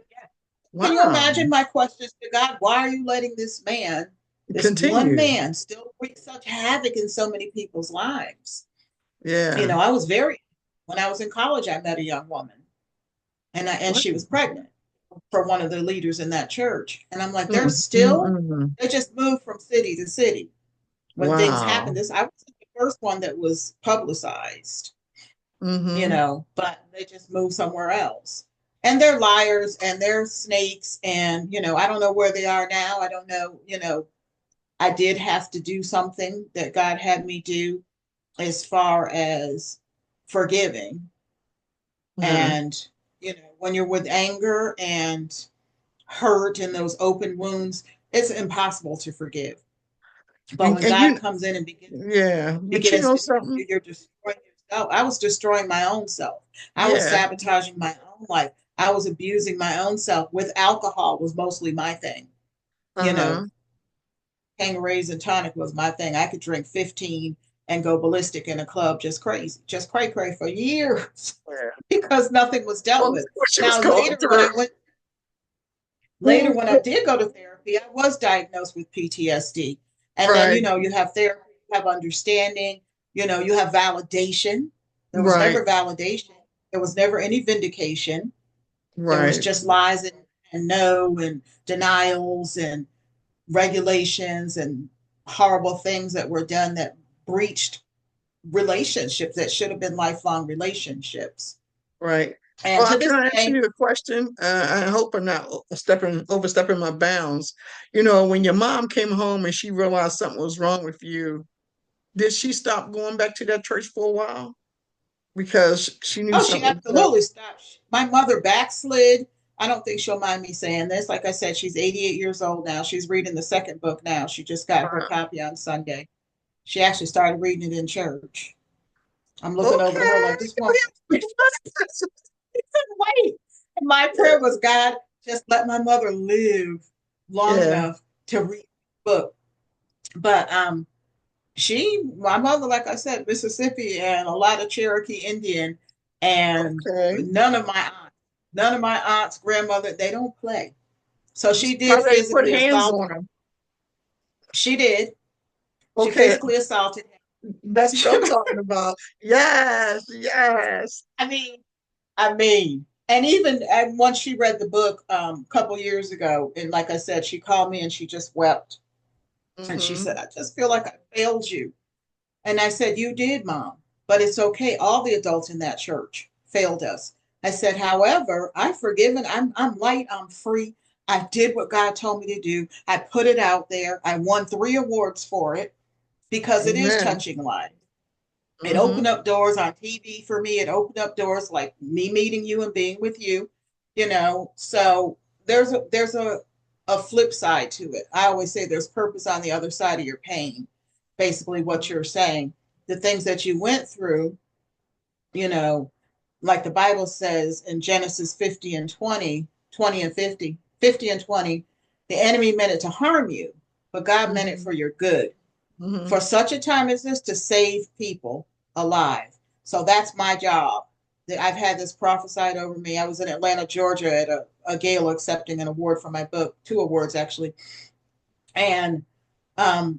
Can you Wow. imagine my questions to God? Why are you letting this man, this one Continue. man, still wreak such havoc in so many people's lives? Yeah. I was when I was in college, I met a young woman, and What? she was pregnant for one of the leaders in that church. And I'm like, they're still, Mm-mm. they just moved from city to city. When things happen, Wow. I wasn't the first one that was publicized, Mm-hmm. but they just move somewhere else. And they're liars and they're snakes. And, I don't know where they are now. I don't know, I did have to do something that God had me do as far as forgiving. Yeah. And, when you're with anger and hurt and those open wounds, it's impossible to forgive. But when And God you, comes in and yeah, but you begins know to heal something? you, you're destroying yourself. I was destroying my own self. I was Yeah. sabotaging my own life. I was abusing my own self with alcohol was mostly my thing. You know, Uh-huh. Tangerades and tonic was my thing. I could drink 15 and go ballistic in a club, just crazy, just cray cray for years Yeah. because nothing was dealt Well, with. what she was Now going through. later when I did go to therapy, I was diagnosed with PTSD. And then, Right. you have therapy, you have understanding, you have validation. There was Right. never validation. There was never any vindication. There was Right. just lies and no and denials and regulations and horrible things that were done that breached relationships that should have been lifelong relationships. Right. And Well, to can this I ask day, you a question? I hope I'm not overstepping my bounds. When your mom came home and she realized something was wrong with you, did she stop going back to that church for a while because she knew oh, she something was up? absolutely stopped. My mother backslid. I don't think she'll mind me saying this. Like I said, she's 88 years old now. She's reading the second book now. She just got her Uh, copy on Sunday. She actually started reading it in church. I'm looking over to her okay. like this woman. Wait. And my prayer was, God, just let my mother live long Yeah. enough to read the book. But my mother, like I said, Mississippi and a lot of Cherokee Indian, and Okay. none of my aunts, grandmother, they don't play. So she How did they put physically hands assault. on them? She did. She Okay, physically assaulted that's what I'm him. talking about. Yes, yes. I mean, and even and once she read the book a couple years ago, and like I said, she called me and she just wept, and she Mm-hmm. said, "I just feel like I failed you." And I said, "You did, Mom, but it's okay. All the adults in that church failed us." I said, "However, I've forgiven. I'm light. I'm free. I did what God told me to do. I put it out there. I won 3 awards for it because it is Amen. touching lives. It Mm-hmm. opened up doors on TV for me. It opened up doors like me meeting you and being with you. So there's a flip side to it. I always say there's purpose on the other side of your pain. Basically, what you're saying, the things that you went through, you know, like the Bible says in Genesis 50 and 20, 20 and 50, 50 and 20, The enemy meant it to harm you, but God meant it Hmm. for your good. Hmm. For such a time as this, to save people alive. So that's my job. I've had this prophesied over me. I was in Atlanta, Georgia at a gala accepting an award for my book, two awards actually. And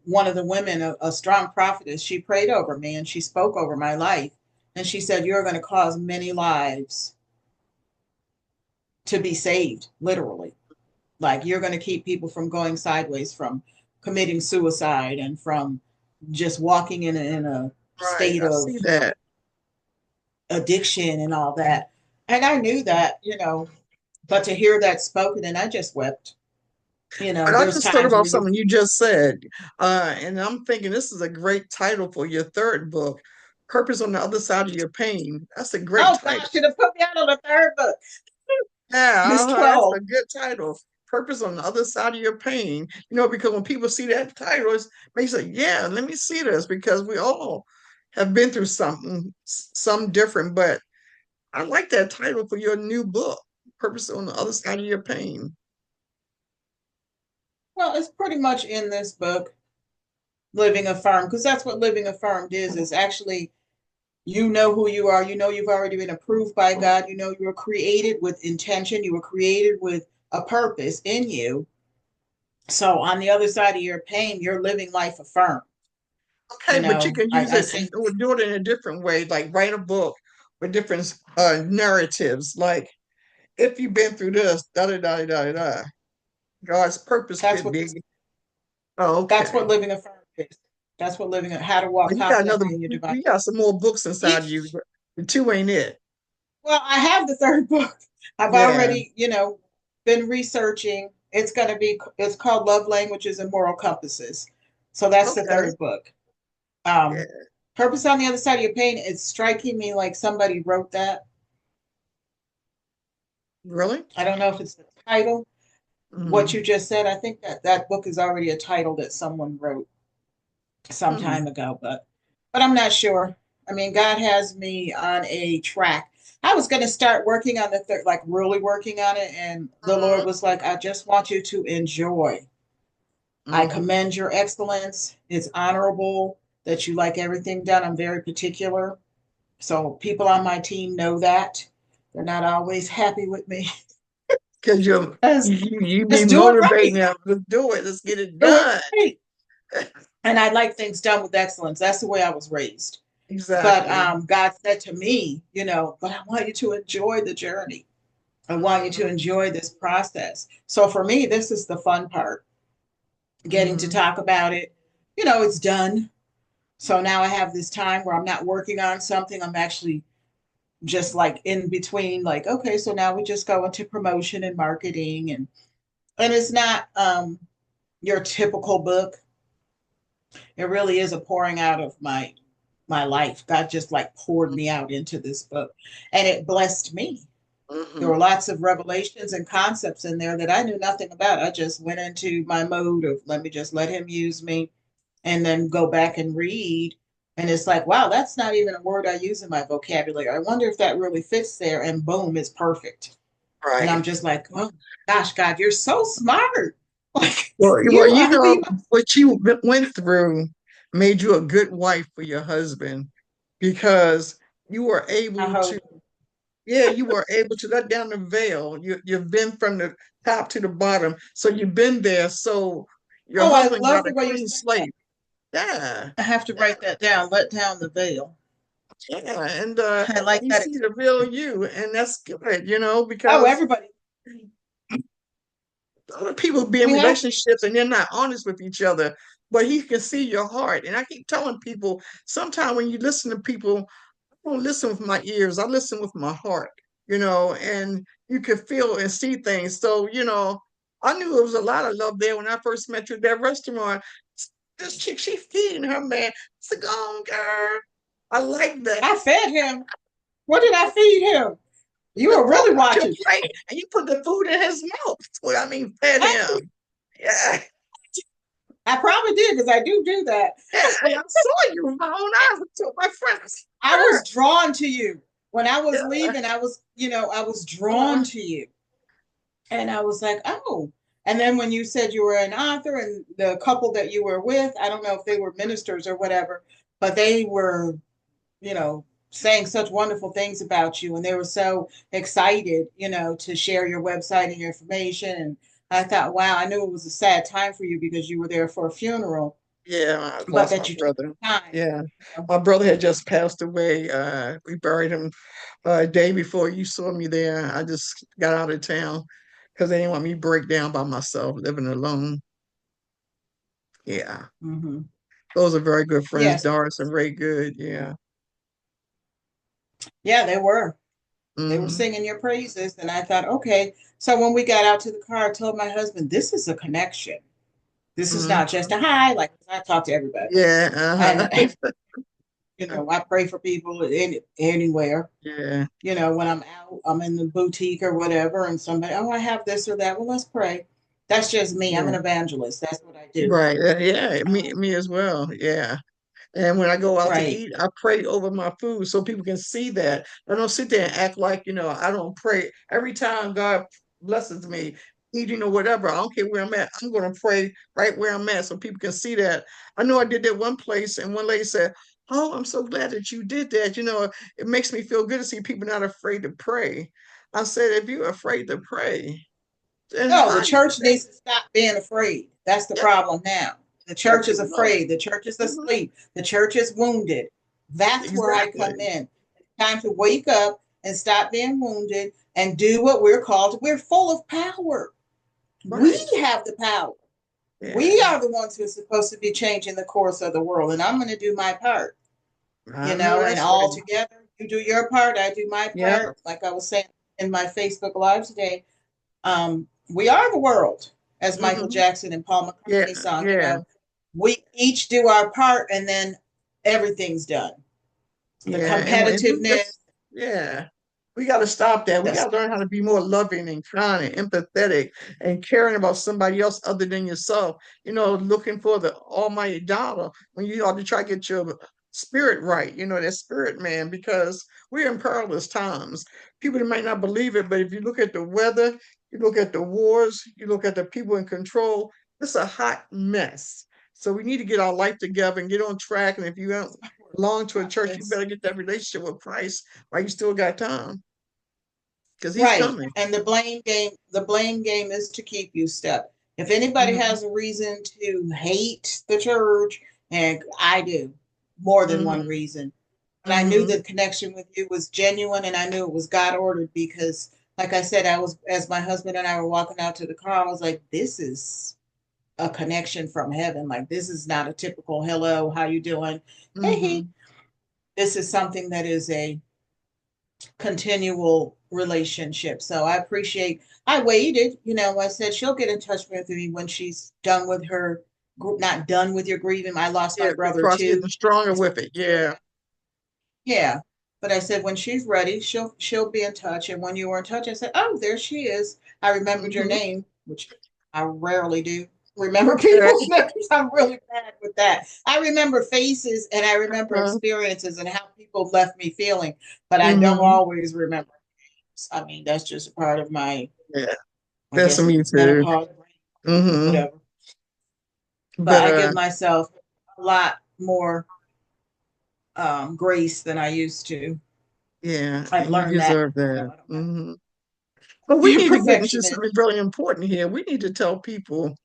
one of the women, a strong prophetess, she prayed over me and she spoke over my life. And she said, "You're going to cause many lives to be saved, literally. Like you're going to keep people from going sideways, from committing suicide, and from just walking in a Right. state I of see that. addiction and all that." And I knew that, but to hear that spoken, and I just wept. But I There's just thought times about where you, something you just said. And I'm thinking this is a great title for your third book, Purpose on the Other Side of Your Pain. That's a great oh title. gosh, should have put me out on the third book. Yeah, It's that's 12. a good title. Purpose on the Other Side of Your Pain. Because when people see that title, it makes it, yeah, let me see this because we all have been through something, some different. But I like that title for your new book, Purpose on the Other Side of Your Pain. Well, it's pretty much in this book, Living Affirmed, because that's what Living Affirmed is actually, you know who you are. You know you've already been approved by God. You know you were created with intention. You were created with a purpose in you. So on the other side of your pain, you're living life affirmed. Okay, but you can use I it, say, or do it in a different way, like write a book with different narratives. Like, if you've been through this, da da da da da, God's purpose that's could what this be. Oh, that's what okay. living affirmed is. That's what living how to walk Well, you got another, confidently in your divine. you got some more books inside you, Each but the two ain't it. Well, I have the third book. I've Yeah. already, been researching. It's called Love Languages and Moral Compasses. So that's the Okay. third book. Yeah. Um, Purpose on the Other Side of Your Pain is striking me like somebody wrote that. Really? I don't know if it's the title, what Mm-hmm. you just said. I think that book is already a title that someone wrote some Mm-hmm. time ago, but I'm not sure. I mean, God has me on a track. I was going to start working on the third, like really working on it, and the Lord was like, "I just want you to enjoy. I Mm-hmm. commend your excellence. It's honorable that you like everything done. I'm very particular, so people on my team know that. They're not always happy with me Because you as you be just do it motivating right, them to do it. Let's get it do it done. right." And I like things done with excellence. That's the way I was raised. But Exactly. God said to me, but I want you to enjoy the journey. I want you to enjoy this process. So for me, this is the fun part, getting to Mm-hmm. talk about it. It's done. So now I have this time where I'm not working on something. I'm actually just like in between, like, okay, so now we just go into promotion and marketing, and it's not your typical book. It really is a pouring out of my life. God just like poured me out into this book, and it blessed me. There Mm-hmm. were lots of revelations and concepts in there that I knew nothing about. I just went into my mode of let me just let him use me, and then go back and read. And it's like, wow, that's not even a word I use in my vocabulary. I wonder if that really fits there. And boom, it's perfect. And I'm Right. just like, oh gosh, God, you're so smart. Like Well, you, I mean, what you went through made you a good wife for your husband because you were I able to, hope. yeah, you were able to let down the veil. You've been from the top to the bottom, so you've been there. So your Oh, I husband love got the a way you clean said that. slate. Yeah, I have to write that down. Let down the veil. yeah, and I like he that see the expression. real you, and that's good, Oh, because everybody. other people be in We have to. relationships and they're not honest with each other, but he can see your heart. And I keep telling people, sometimes when you listen to people, I don't listen with my ears, I listen with my heart, and you can feel and see things. So, I knew there was a lot of love there when I first met you at that restaurant. This chick, she feeding her man. I said, go on, girl. I like that. I fed him. What did I feed him? You Just were brought really out your watching. plate and you put the food in his mouth. Well, I mean, fed him. Yeah. I probably did because I do that. Yeah, I saw you with my own eyes. I told my friends, I her. was drawn to you. When I was Yeah. leaving, I was drawn Uh-huh. to you. And I was like, oh. And then when you said you were an author and the couple that you were with, I don't know if they were ministers or whatever, but they were, you know, saying such wonderful things about you. And they were so excited, to share your website and your information. And I thought, wow, I knew it was a sad time for you because you were there for a funeral, Yeah, I but lost my that you took brother. the time. Yeah, You know? my brother had just passed away. We buried him a day before you saw me there. I just got out of town because they didn't want me to break down by myself, living alone. Yeah, Mm-hmm. those are very good friends. Yes. Doris and Ray Good. Yeah. Yeah, they were. They were Hmm. singing your praises. And I thought, okay. So when we got out to the car, I told my husband, this is a connection. This is Hmm. not just a hi. Like I talk to everybody. Yeah. And, Uh-huh. I pray for people anywhere. Yeah. When I'm out, I'm in the boutique or whatever, and somebody, oh, I have this or that. Well, let's pray. That's just me. I'm Yeah. an evangelist. That's what I do. Right. Yeah. Me. Um, Me as well. Yeah. And when I go out to right. eat, I pray over my food so people can see that. I don't sit there and act like, I don't pray. Every time God blesses me, eating or whatever, I don't care where I'm at, I'm going to pray right where I'm at so people can see that. I know I did that one place, and one lady said, "Oh, I'm so glad that you did that. It makes me feel good to see people not afraid to pray." I said, if you're afraid to pray, then No, the how do you church think? needs to stop being afraid. That's the Yeah, problem now. The church is absolutely. afraid. The church is Mhm. asleep. The church is wounded. That's where I come Exactly. in. It's time to wake up and stop being wounded and do what we're called to. We're full of power. We Right. have the power. We Yeah. are the ones who are supposed to be changing the course of the world. And I'm going to do my part, I know and that's all right. together, you do your part, I do my Yeah, part. Like I was saying in my Facebook Live today, we are the world, as Michael hmm Jackson and Paul yeah, McCartney song. yeah, We each do our part, and then everything's done. The yeah. And competitiveness, yeah, we got to stop that. We the got to learn how to be more loving and kind and empathetic and caring about somebody else other than yourself. Looking for the almighty dollar when you ought to try to get your spirit right. That spirit man, because we're in perilous times. People might not believe it, but if you look at the weather, you look at the wars, you look at the people in control, it's a hot mess. So we need to get our life together and get on track. And if you don't belong to a church, you this. better get that relationship with Christ while you still got time, because he's Right. coming. And the blame game is to keep you stuck. If anybody Hmm. has a reason to hate the church, and I do, more than one Hmm. reason. But I knew Hmm. the connection with you was genuine, and I knew it was God ordered because, like I said, I was, as my husband and I were walking out to the car, I was like, this is a connection from heaven. Like, this is not a typical hello, how you doing? Hey, hey. Hmm. This is something that is a continual relationship. So I waited, I said she'll get in touch with me when she's done with her, not done with your grieving. I lost my Yeah, the brother cross too. getting stronger I said, with it. Yeah. yeah. But I said when she's ready, she'll be in touch. And when you were in touch, I said, oh, there she is. I remembered your Hmm. name, which I rarely do remember Yeah. people's names. I'm really bad with that. I remember faces and I remember experiences and how people left me feeling, but I don't Hmm. always remember. I mean, that's just a part of my, Yeah, I that's guess me it's too. menopause or Hmm. whatever. But But I give myself a lot more grace than I used to. yeah, I've and you learned that. deserve that. I don't have to Hmm. But we be a need to get into perfectionist. something really important here. We need to tell people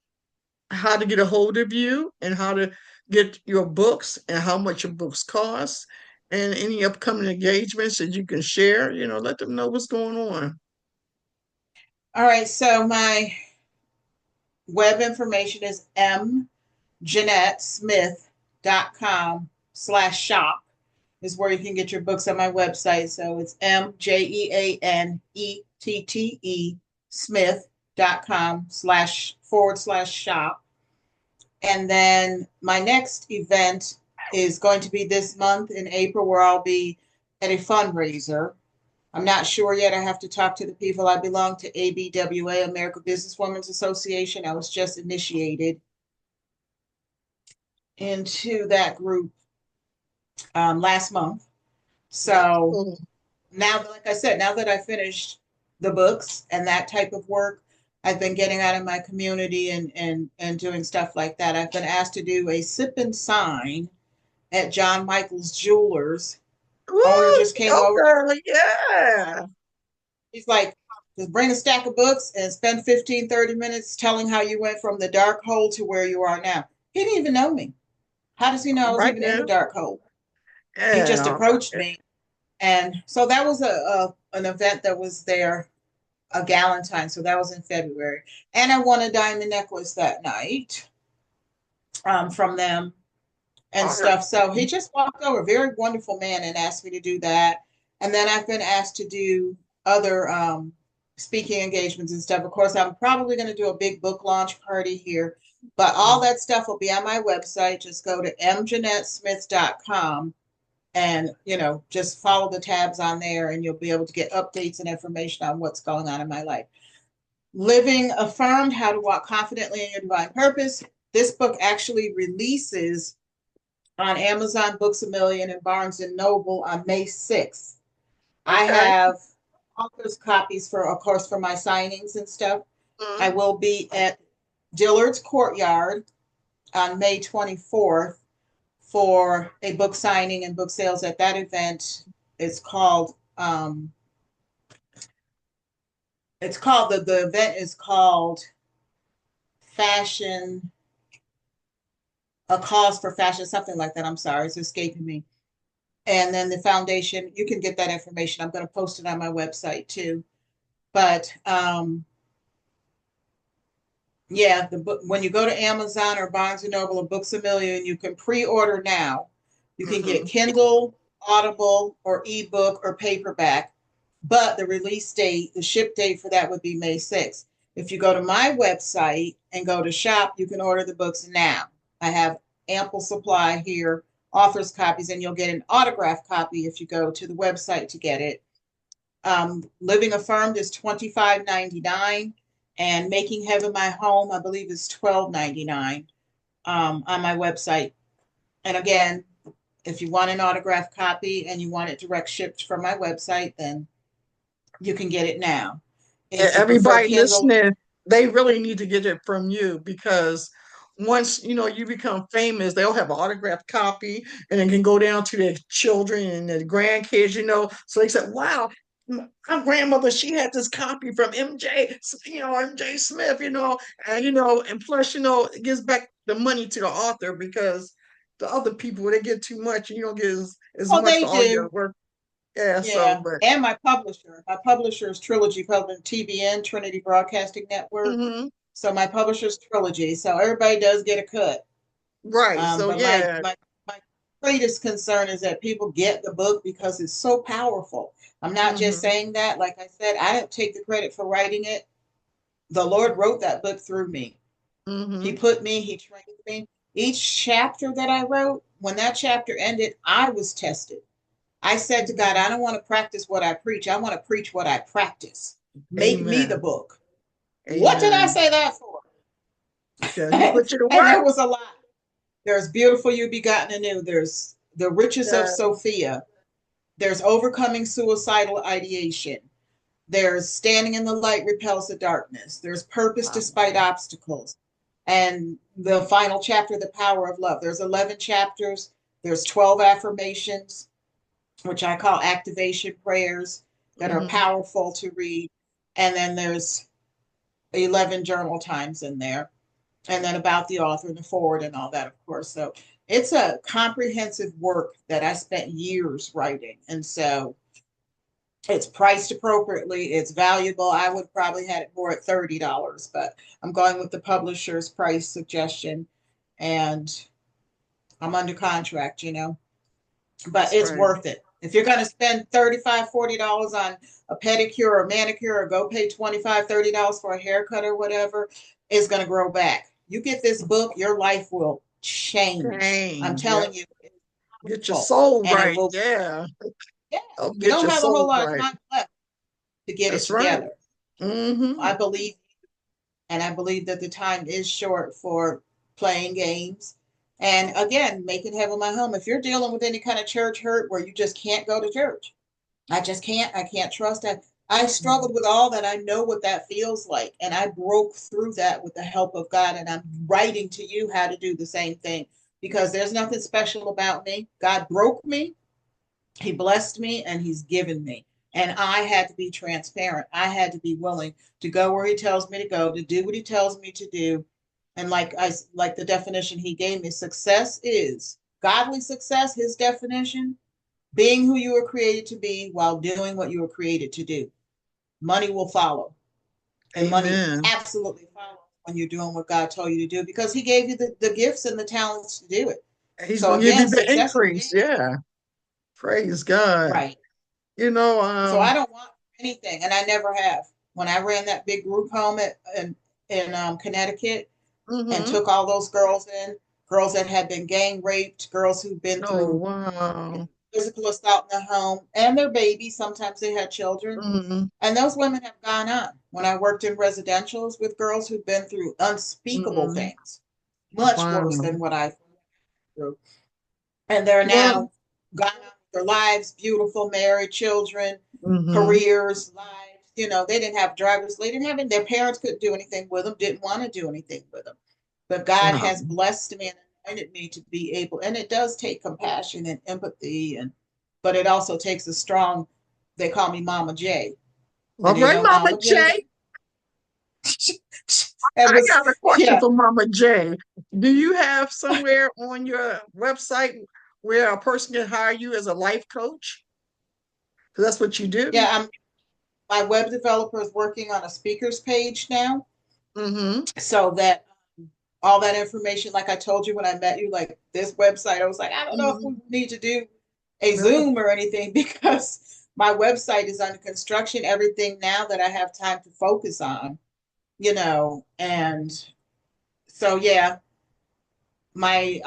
how to get a hold of you and how to get your books and how much your books cost and any upcoming engagements that you can share. Let them know what's going on. All right, so my web information is mjeanettesmith.com/shop is where you can get your books on my website. So it's MJEANETTE Smith.com//shop. And then my next event is going to be this month in April, where I'll be at a fundraiser. I'm not sure yet. I have to talk to the people. I belong to ABWA, American Businesswomen's Association. I was just initiated into that group last month. So Oh, now, like I said, now that I finished the books and that type of work, I've been getting out of my community and doing stuff like that. I've been asked to do a sip and sign at John Michael's Jewelers. Owner Woo! just came Go over. girl, yeah. He's like, just bring a stack of books and spend 15, 30 minutes telling how you went from the dark hole to where you are now. He didn't even know me. How does he know I All was right even in the then. dark hole? He just Yeah. approached me. And so that was a an event that was there, a Galentine. So that was in February. And I won a diamond necklace that night from them and All right. stuff. So he just walked over, very wonderful man, and asked me to do that. And then I've been asked to do other speaking engagements and stuff. Of course, I'm probably going to do a big book launch party here, but all that stuff will be on my website. Just go to mjeanettesmith.com and just follow the tabs on there, and you'll be able to get updates and information on what's going on in my life. Living Affirmed: How to Walk Confidently in Your Divine Purpose. This book actually releases on Amazon Books a Million and Barnes and Noble on May 6th. I Okay. have author's copies for, of course, for my signings and stuff. I Mhm. will be at Dillard's Courtyard on May 24th for a book signing and book sales at that event. It's called the event is called Fashion, a cause for fashion, something like that. I'm sorry, it's escaping me. And then the foundation, you can get that information. I'm going to post it on my website too. But yeah, the book, when you go to Amazon or Barnes and Noble or Books a Million, you can pre-order now. You can get Mhm. Kindle, Audible, or ebook or paperback. But the release date, the ship date for that would be May 6th. If you go to my website and go to shop, you can order the books now. I have ample supply here, author's copies, and you'll get an autographed copy if you go to the website to get it. Living Affirmed is $25.99, and Making Heaven My Home, I believe, is $12.99 on my website. And again, if you want an autographed copy and you want it direct shipped from my website, then you can get it now. If you prefer Everybody Kindle, listening, they really need to get it from you because once you become famous, they'll have an autographed copy and it can go down to their children and their grandkids. So they said, wow, my grandmother, she had this copy from MJ Smith, and plus, it gives back the money to the author because the other people, they get too much and you don't get as oh, much they for all your do. work. Yeah, so, Yeah. but, And my publisher is Trilogy Publishing, TBN, Trinity Broadcasting Network. mhm, So my publisher's Trilogy. So everybody does get a cut. right. So, But my, yeah. my my greatest concern is that people get the book because it's so powerful. I'm not just Hmm. saying that. Like I said, I don't take the credit for writing it. The Lord wrote that book through me. Hmm. He trained me. Each chapter that I wrote, when that chapter ended, I was tested. I said to God, I don't want to practice what I preach. I want to preach what I practice. Make me the Amen. book. What did I Amen. say that for? Yeah, he and put you to there work. was a lot. There's Beautiful You Begotten Anew. There's The Riches of Yeah. Sophia. There's Overcoming Suicidal Ideation. There's Standing in the Light Repels the Darkness. There's Purpose Wow. Despite Obstacles. And the final chapter, The Power of Love. There's 11 chapters. There's 12 affirmations, which I call activation prayers that are Hmm. powerful to read. And then there's 11 journal times in there. And then about the author and the forward and all that, of course. So it's a comprehensive work that I spent years writing. And so it's priced appropriately. It's valuable. I would probably had it more at $30, but I'm going with the publisher's price suggestion, and I'm under contract. But That's it's right. worth it. If you're going to spend $35, $40 on a pedicure or manicure, or go pay $25, $30 for a haircut or whatever, it's going to grow back. You get this book, your life will change. I'm Change. Yep. telling you, it's Get your powerful. soul And it right. will, Yeah. yeah, Oh, you get don't your have a whole soul lot of right. time left to get it That's right. together. Hmm. I believe, and I believe that the time is short for playing games. And again, making heaven my home. If you're dealing with any kind of church hurt where you just can't go to church, I just can't. I can't trust that. I struggled with all that. I know what that feels like. And I broke through that with the help of God. And I'm writing to you how to do the same thing because there's nothing special about me. God broke me, He blessed me, and He's given me. And I had to be transparent. I had to be willing to go where He tells me to go, to do what He tells me to do. And like the definition He gave me, success is godly success, His definition, being who you were created to be while doing what you were created to do. Money will follow, and money Amen. absolutely follows when you're doing what God told you to do because He gave you the gifts and the talents to do it. He's So gonna give you again, the success for increase. me, Yeah. Praise God. right. You know, So I don't want anything, and I never have. When I ran that big group home in Connecticut and hmm took all those girls in, girls that had been gang raped, girls who've been oh through wow. physical assault in the home, and their babies. Sometimes they had children. hmm And those women have gone on. When I worked in residentials with girls who've been through unspeakable hmm things, much worse Wow. than what I've been through. And they're Well, now gone on with their lives, beautiful, married, children, hmm careers, lives. They didn't have drivers. They didn't have it. Their parents couldn't do anything with them, didn't want to do anything with them. But God wow. has blessed me and anointed me to be able, and it does take compassion and empathy, but it also takes a strong, they call me Mama J. All And right, Mama Mama J, J. it I was, got a question yeah, for Mama J. Do you have somewhere on your website where a person can hire you as a life coach? 'Cause that's what you do. yeah. My web developer is working on a speakers page now, hmm so that all that information, like I told you when I met you, like this website, I was like, I don't know if we hmm need to do a No. Zoom or anything because my website is under construction. Everything now that I have time to focus on, and so yeah, my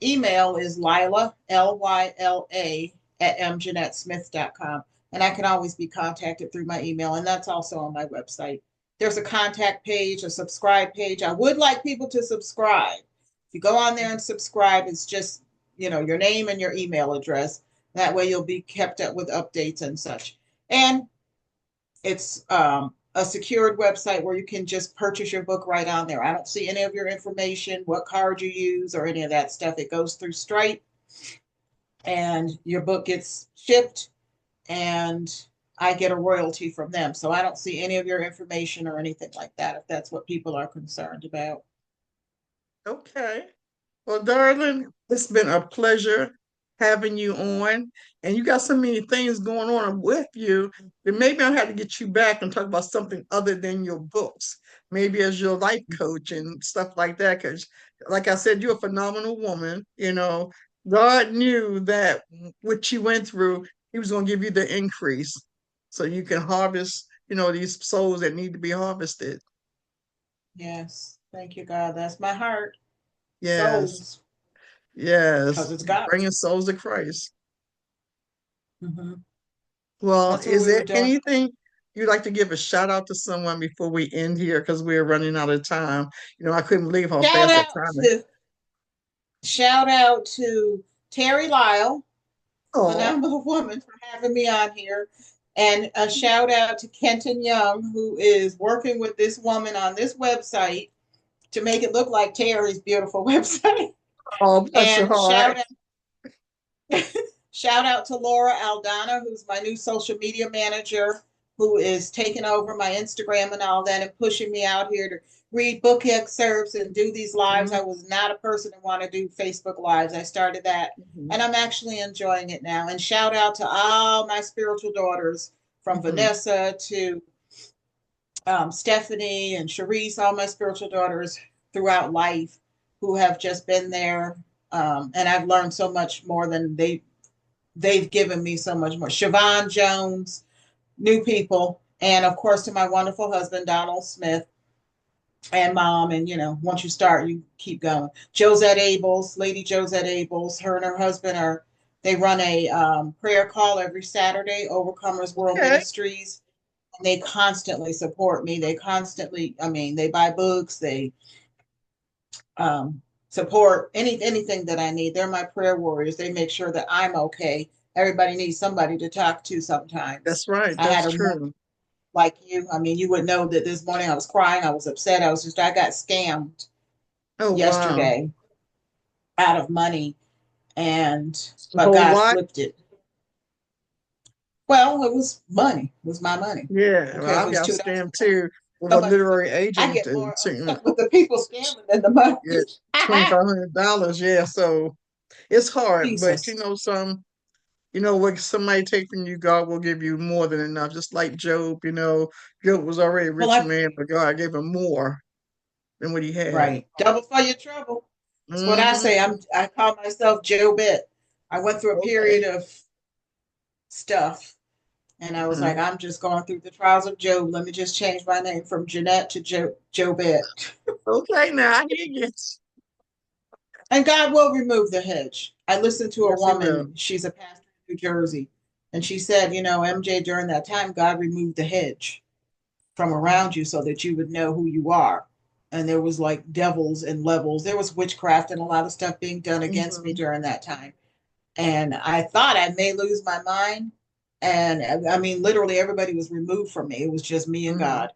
email is Lila, Lyla, at mjeanettesmith.com. And I can always be contacted through my email. And that's also on my website. There's a contact page, a subscribe page. I would like people to subscribe. If you go on there and subscribe, it's just, your name and your email address. That way you'll be kept up with updates and such. And it's a secured website where you can just purchase your book right on there. I don't see any of your information, what card you use, or any of that stuff. It goes through Stripe, and your book gets shipped, and I get a royalty from them. So I don't see any of your information or anything like that if that's what people are concerned about. Okay. Well, darling, it's been a pleasure having you on. And you got so many things going on with you that maybe I'll have to get you back and talk about something other than your books, maybe as your life coach and stuff like that. Because, like I said, you're a phenomenal woman. God knew that what you went through, He was going to give you the increase so you can harvest, these souls that need to be harvested. Yes. Thank you, God. That's my heart. Yes, Souls, yes, because it's God's. bringing souls to Christ. Mm-hmm. Well, That's what is we were there doing. anything you'd like to give a shout out to someone before we end here? Because we're running out of time. I couldn't believe how Shout fast that out time is. to shout out to Terry Lyle, Oh, phenomenal woman, for having me on here. And a shout out to Kenton Young, who is working with this woman on this website to make it look like Terry's beautiful website. oh, bless your And heart. shout out to Laura Aldana, who's my new social media manager, who is taking over my Instagram and all that and pushing me out here to read book excerpts and do these lives. I Mhm, was not a person that wanted to do Facebook lives. I started that and mhm, I'm actually enjoying it now. And shout out to all my spiritual daughters, from mhm, Vanessa to Stephanie and Sharice, all my spiritual daughters throughout life who have just been there. And I've learned so much more than they've given me so much more. Siobhan Jones, new people, and of course to my wonderful husband Donald Smith and mom. And once you start, you keep going. Josette Abels, Lady Josette Abels, her and her husband they run a prayer call every Saturday, Overcomers World okay. Ministries. And they constantly support me. They constantly, I mean, they buy books, they support anything that I need. They're my prayer warriors. They make sure that I'm okay everybody needs somebody to talk to sometimes. That's right. I had That's a morning true. like you. I mean, you would know that this morning I was crying. I was upset. I got scammed Oh, wow. yesterday out of money, and but Oh, God what? flipped it. Well, it was money. It was my money. Yeah. Well, Okay, if it I was got $2, scammed too with a somebody literary I agent. get more upset with the people scamming than the money. Yeah, $2,500. Yeah. So it's hard, but Jesus. what somebody take from you, God will give you more than enough. Just like Job, Job was already a Well, rich man, but God gave him more than what he had. right. Double for your trouble. That's what I say. Hmm. I call myself Joe Bet. I went through a period Okay. of stuff, and I was like, Mhm. I'm just going through the trials of Job. Let me just change my name from Jeanette to Joe Bet. Okay, now I hear you. And God will remove the hedge. I listened to a Yes, he will. woman, she's a pastor in New Jersey, and she said, MJ, during that time, God removed the hedge from around you so that you would know who you are. And there was like devils and levels. There was witchcraft and a lot of stuff being done against me Hmm. during that time. And I thought I may lose my mind. And I mean, literally everybody was removed from me. It was just me and Hmm. God.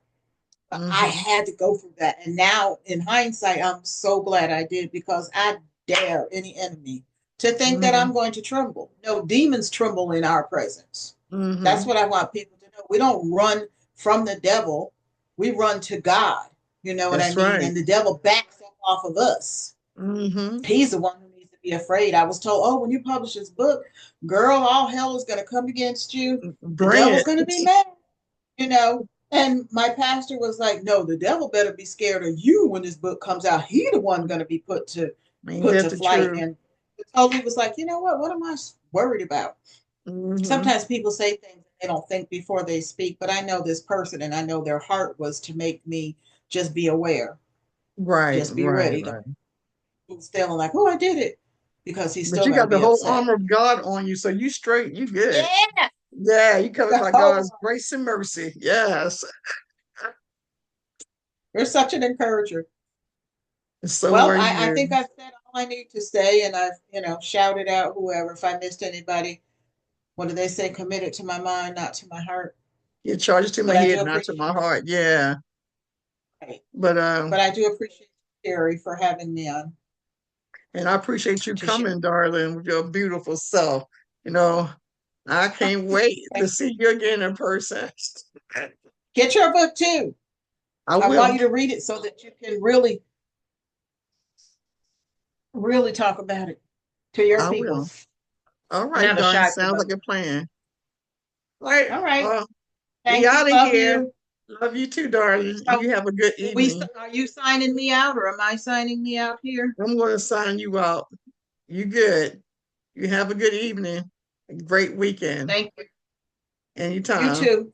But I Hmm. had to go through that. And now, in hindsight, I'm so glad I did because I dare any enemy to think that I'm Hmm. going to tremble. No, demons tremble in our presence. That's Hmm. what I want people to know. We don't run from the devil, we run to God. You know what I That's mean? right. And the devil backs up off of us. Hmm. He's the one who needs to be afraid. I was told, oh, when you publish this book, girl, all hell is going to come against you. The Bring devil's it. going to be mad, you know. And my pastor was like, no, the devil better be scared of you when this book comes out. He the one going to be Ain't put that to the flight. truth? And totally was like, you know what? What am I worried about? Hmm. Sometimes people say things they don't think before they speak, but I know this person and I know their heart was to make me just be aware, Right, just be right, ready. Don't right. be still and like, oh, I did it, because he's But still you going to got the be whole upset. armor of God on you, so you straight, you good. Yeah, Yeah, you covered the by whole. God's grace and mercy. Yes. You're such an encourager. So Well, are I you. think I've said all I need to say, and I've shouted out whoever. If I missed anybody, what do they say? Committed to my mind, not to my heart. It charges to my But I head, do not to appreciate my heart. Yeah. it. But But I do appreciate you, Terry, for having me on and I appreciate you to share. coming, darling, with your beautiful self. You know, I can't wait to Thank you. see you again in person. Get your book too. I I want will. you to read it so that you can really, really talk about it to your I will. people. All You're right, not a darling. shy Sounds like promoter. a plan. All right. All right. We Thank you. out of Love here. you. Love you too, darling. So, You have a good will we? evening. Are you signing me out, or am I signing me out here? I'm going to sign you out. You good. You have a good evening. A great weekend. Thank you. You Anytime. too.